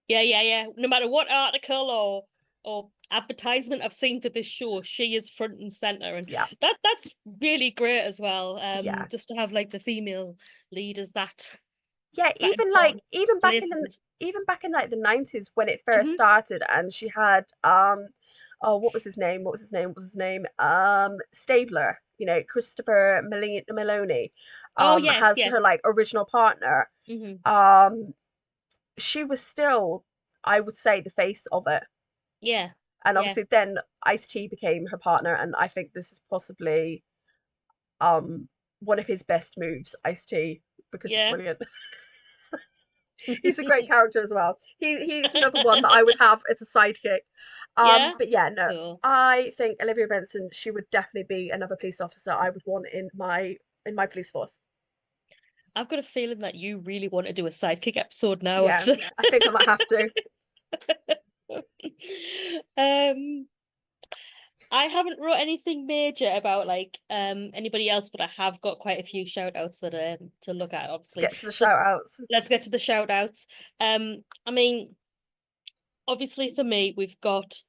yeah. No matter what article or advertisement I've seen for this show, she is front and center, and Yeah, that's really great as well. yeah, Just to have like the female lead is yeah. that important place in it. Even back in like the 90s when it first Hmm. started, and she had oh, what was his name? What was his name? What was his name? Stabler. You know, Christopher Maloney, Oh yes, has her yes. like original partner. Hmm. Um, she was still, I would say, the face of it. Yeah, And yeah, obviously then Ice-T became her partner, and I think this is possibly um one of his best moves, Ice-T, because he's yeah. brilliant. He's a great character as well. He's another one that I would have as a sidekick. Yeah, But yeah, no, cool. I think Olivia Benson, she would definitely be another police officer I would want in my police force. I've got a feeling that you really want to do a sidekick episode now Yeah, after. I think I might have to. um, I haven't wrote anything major about like anybody else, but I have got quite a few shout outs that to look at, Let's obviously. get to the Just shout outs. let's get to the shout outs. I mean, obviously for me, we've got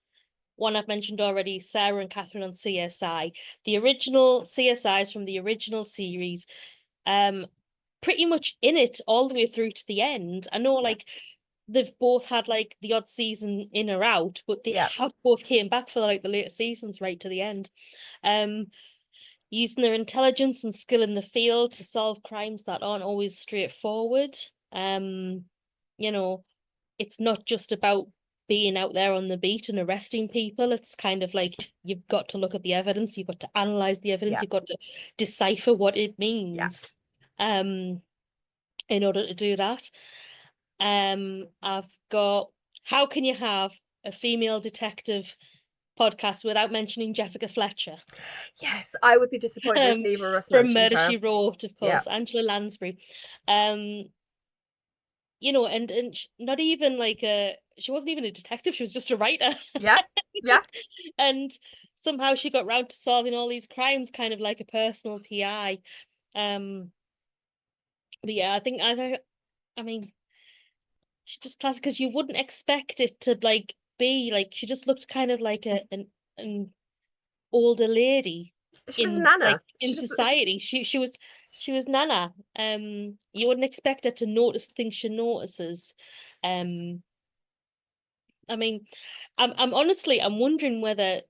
one I've mentioned already, Sarah and Catherine on CSI. The original CSIs from the original series, um, pretty much in it all the way through to the end. I know Yeah, like they've both had like the odd season in or out, but they yeah, have both came back for like the later seasons right to the end. Um, using their intelligence and skill in the field to solve crimes that aren't always straightforward. Um, you know, it's not just about being out there on the beat and arresting people. It's kind of like you've got to look at the evidence, you've got to analyze the evidence, yeah, you've got to decipher what it yeah. means. Um, in order to do that. I've got How Can You Have a Female Detective podcast without mentioning Jessica Fletcher? Yes, I would be disappointed if Um, neither of us from mentioned Murder her. She Wrote, of Yeah, course, Angela Lansbury. Um, and not even like she wasn't even a detective, she was just a writer. yeah, yeah. And somehow she got round to solving all these crimes, kind of like a personal PI. Um, but yeah, I mean, she's just classic because you wouldn't expect it to like be like she just looked kind of like an older lady She was a in like nana. in society. She was Nana. You wouldn't expect her to notice things she notices. Um, I mean, I'm honestly I'm wondering whether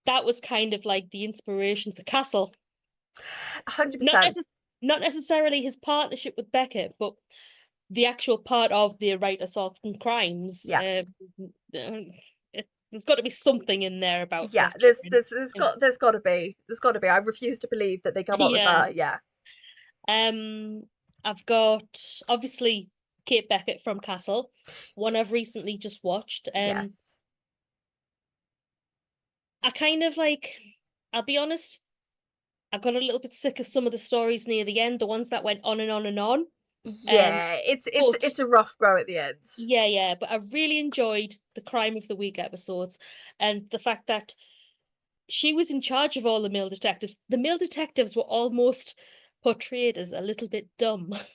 that was kind of like the inspiration for Castle. 100%. Not necessarily his partnership with Beckett, but the actual part of the right assault and crimes. Yeah, There's got to be something in there about yeah. Fletcher. And, There's got to be. I refuse to believe that they come up with yeah. that. Yeah, Um, I've got obviously Kate Beckett from Castle, one I've recently just watched. yes, I kind of like, I'll be honest, I got a little bit sick of some of the stories near the end, the ones that went on and on and on. Um, yeah. but It's a rough go at the end. yeah, but I really enjoyed the Crime of the Week episodes and the fact that she was in charge of all the male detectives. The male detectives were almost portrayed as a little bit dumb, and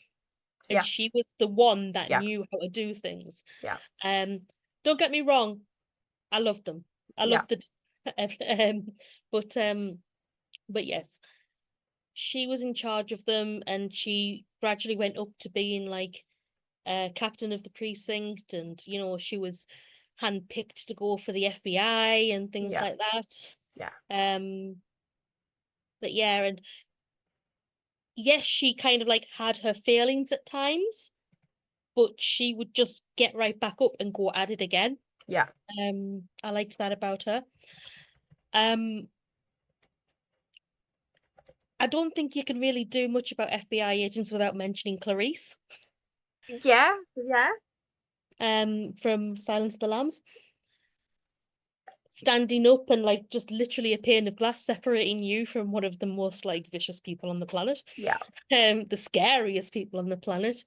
Yeah, she was the one that yeah, knew how to do things. yeah, Um, don't get me wrong, I loved them. I yeah, loved the, um, but um, but yes, she was in charge of them, and she gradually went up to being like captain of the precinct, and she was handpicked to go for the FBI and things Yeah. like that. Yeah. Um, but yeah, and yes, she kind of like had her failings at times, but she would just get right back up and go at it again. Yeah. I liked that about her. Um, I don't think you can really do much about FBI agents without mentioning Clarice, Yeah. Yeah. from Silence of the Lambs. Standing up and like just literally a pane of glass separating you from one of the most like vicious people on the planet, Yeah. the scariest people on the planet.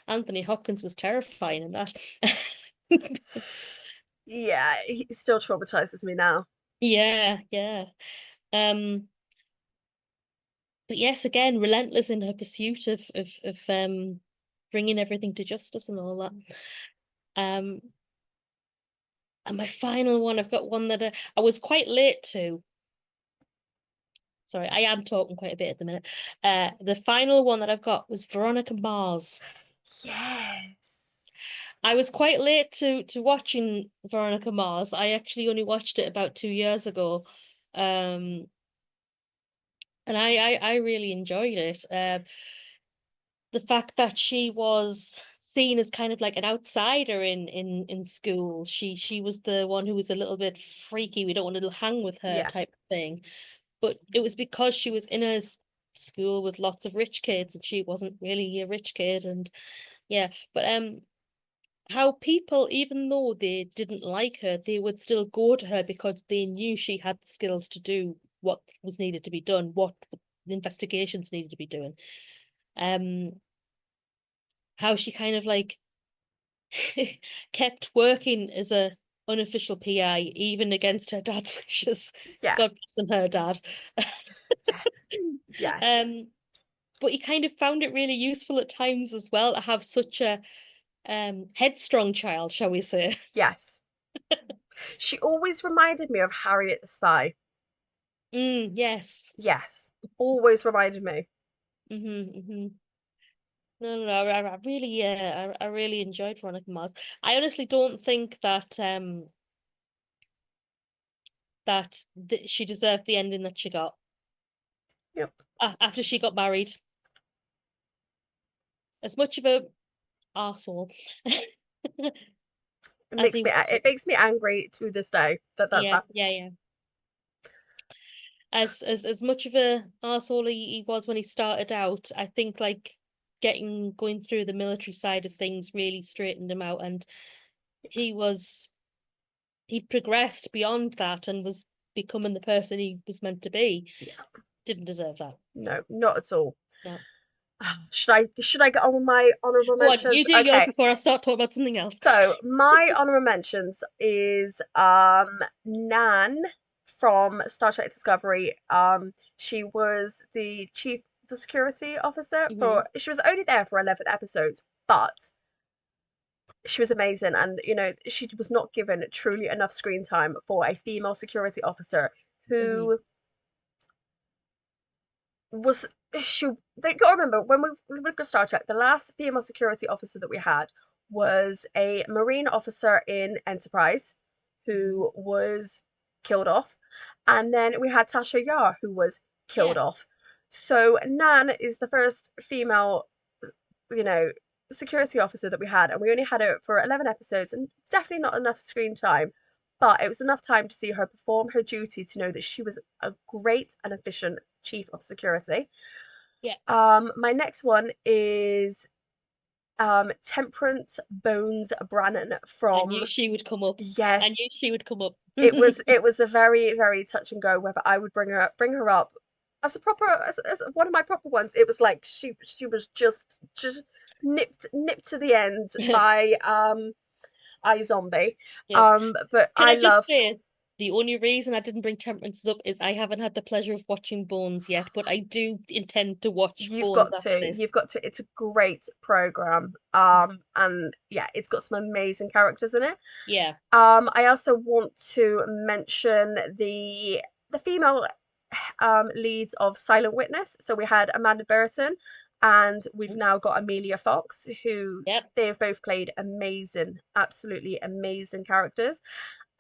Anthony Hopkins was terrifying in that. Yeah. He still traumatizes me now. Yeah, yeah. Um, but yes, again, relentless in her pursuit of bringing everything to justice and all that. Um, and my final one, I've got one that I was quite late to. Sorry, I am talking quite a bit at the minute. The final one that I've got was Veronica Mars. Yes. I was quite late to watching Veronica Mars. I actually only watched it about 2 years ago. Um, and I really enjoyed it. The fact that she was seen as kind of like an outsider in school. She was the one who was a little bit freaky. We don't want to hang with her Yeah. type of thing. But it was because she was in a school with lots of rich kids and she wasn't really a rich kid. And yeah, but how people, even though they didn't like her, they would still go to her because they knew she had the skills to do what was needed to be done, what the investigations needed to be doing. Um, how she kind of like kept working as a unofficial PI even against her dad's wishes. Yeah. God bless her dad. Yeah. Yes. Um, but he kind of found it really useful at times as well to have such a headstrong child, shall we say. Yes. She always reminded me of Harriet the Spy. Yes. Yes. Always reminded me. Hmm. No, no, no. I really, I really enjoyed Veronica Mars. I honestly don't think that she deserved the ending that she got Yep. after she got married. As much of a arsehole It as makes he me was. it makes me angry to this day that that's Yeah, happened. yeah, yeah. As much of a arsehole he was when he started out, I think like going through the military side of things really straightened him out, and he was he progressed beyond that and was becoming the person he was meant to be. Yeah. Didn't deserve that. No, not at all. No. Should I get on with my honorable Go on, you mentions? do yours Okay. before I start talking about something else. So my honorable mentions is Nan from Star Trek Discovery. She was the chief of security officer Hmm. for she was only there for 11 episodes, but she was amazing, and she was not given truly enough screen time for a female security officer Hmm. who was she they gotta remember when we look at Star Trek, the last female security officer that we had was a Marine officer in Enterprise Hmm. who was killed off. And then we had Tasha Yar who was killed Yeah. off. So Nan is the first female, you know, security officer that we had, and we only had her for 11 episodes and definitely not enough screen time. But it was enough time to see her perform her duty to know that she was a great and efficient chief of security. Yeah. My next one is Temperance Bones Brannan I from knew she would come up. I knew Yes. she would come up. It was a very, very touch and go whether I would bring her up as a proper as one of my proper ones. It was like she was just nipped to the end by iZombie. Yeah. But Can I I love just say the only reason I didn't bring Temperances up is I haven't had the pleasure of watching Bones yet, but I do intend to watch You've Bones got after to. this. You've got to. It's a great program. And yeah, it's got some amazing characters in it. Yeah. I also want to mention the female leads of Silent Witness. So we had Amanda Burton And we've now got Amelia Fox, who Yep. they have both played amazing, absolutely amazing characters.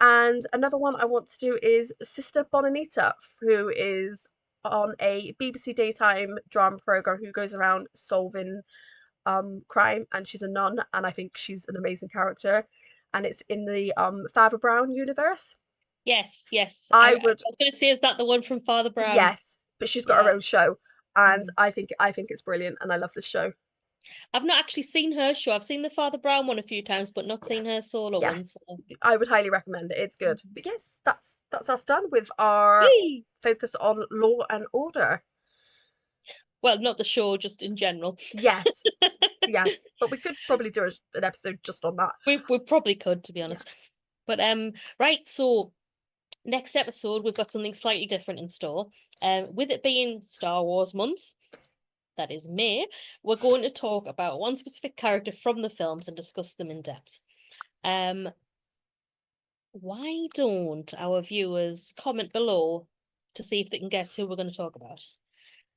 And another one I want to do is Sister Bonanita, who is on a BBC daytime drama program who goes around solving crime, and she's a nun, and I think she's an amazing character. And it's in the Father Brown universe. Yes, yes. I I would, was going to say, is that the one from Father Brown? yes, but she's got her Yeah. own show, and Mm. I think it's brilliant, and I love this show. I've not actually seen her show. I've seen the Father Brown one a few times, but not seen Yes, her solo one. yes, So. I would highly recommend it. It's good. Mhm. But yes, that's us done with our Whee! focus on Law and Order. Well, not the show, just in general. Yes, yes, but we could probably do an episode just on that. We probably could, to be Yeah, honest. But right, so next episode we've got something slightly different in store. With it being Star Wars month, that is May, we're going to talk about one specific character from the films and discuss them in depth. Um, why don't our viewers comment below to see if they can guess who we're going to talk about?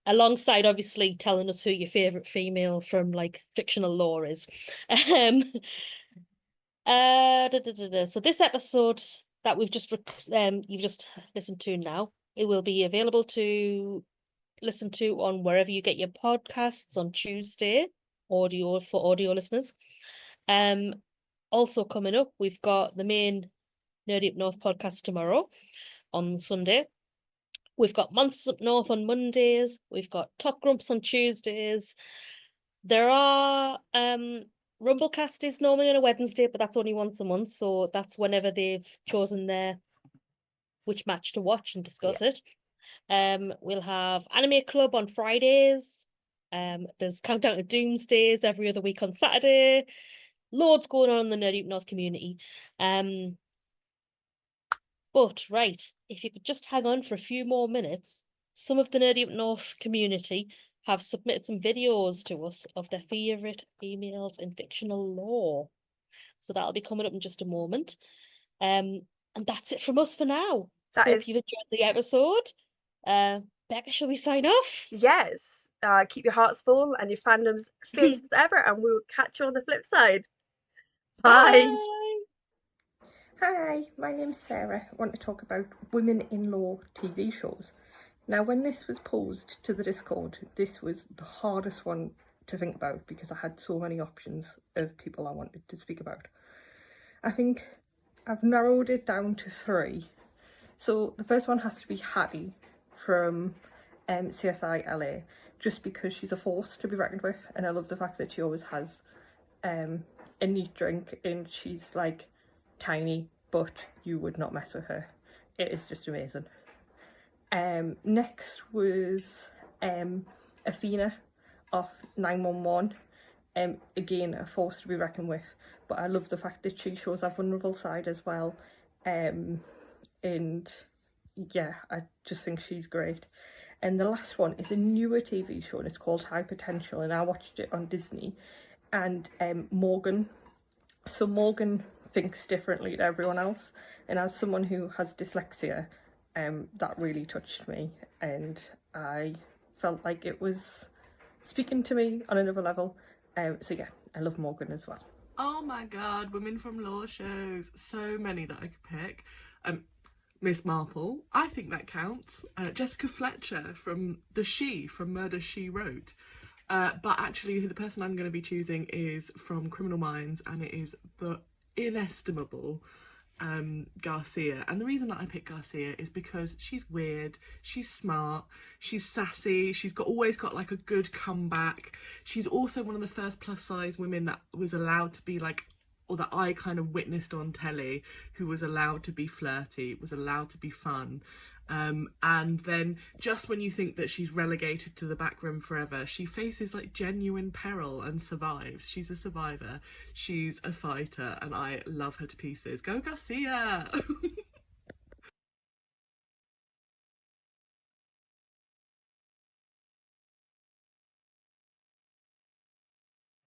Alongside obviously telling us who your favorite female from like fictional lore is. Um, so this episode that you've just listened to now, it will be available to listen to on wherever you get your podcasts on Tuesday, audio for audio listeners. Um, Also coming up, we've got the main Nerdy Up North podcast tomorrow on Sunday. We've got Monsters Up North on Mondays. We've got Top Grumps on Tuesdays. There are Rumblecast is normally on a Wednesday, but that's only once a month, so that's whenever they've chosen their which match to watch and yeah. discuss it. We'll have Anime Club on Fridays. There's Countdown to Doomsdays every other week on Saturday. Loads going on in the Nerdy Up North community. But right, if you could just hang on for a few more minutes, some of the Nerdy Up North community have submitted some videos to us of their favourite females in fictional lore. So that'll be coming up in just a moment. And that's it from us for now. That Hope is, you've enjoyed the episode. Becca, shall we sign off? yes. Keep your hearts full and your fandoms fierce as ever, and we will catch you on the flip side. Bye. Bye. Hi, my name's Sarah. I want to talk about women-in-law TV shows. Now, when this was posed to the Discord, this was the hardest one to think about because I had so many options of people I wanted to speak about. I think I've narrowed it down to 3. So the first one has to be Hattie from CSI LA, just because she's a force to be reckoned with, and I love the fact that she always has a neat drink and she's like tiny, but you would not mess with her. It is just amazing. Next was Athena of 911. Again, a force to be reckoned with, but I love the fact that she shows a vulnerable side as well. And yeah, I just think she's great. And the last one is a newer TV show, and it's called High Potential, and I watched it on Disney. And Morgan. So Morgan thinks differently to everyone else, and as someone who has dyslexia, that really touched me, and I felt like it was speaking to me on another level. So yeah, I love Morgan as well. Oh my god, women from law shows. So many that I could pick. Miss Marple, I think that counts. Jessica Fletcher from from Murder, She Wrote. But actually, the person I'm going to be choosing is from Criminal Minds, and it is the inestimable Garcia. And the reason that I picked Garcia is because she's weird, she's smart, she's sassy, she's always got like a good comeback. She's also one of the first plus size women that was allowed to be like, or that I kind of witnessed on telly, who was allowed to be flirty, was allowed to be fun. And then just when you think that she's relegated to the back room forever, she faces like genuine peril and survives. She's a survivor, she's a fighter, and I love her to pieces. Go Garcia!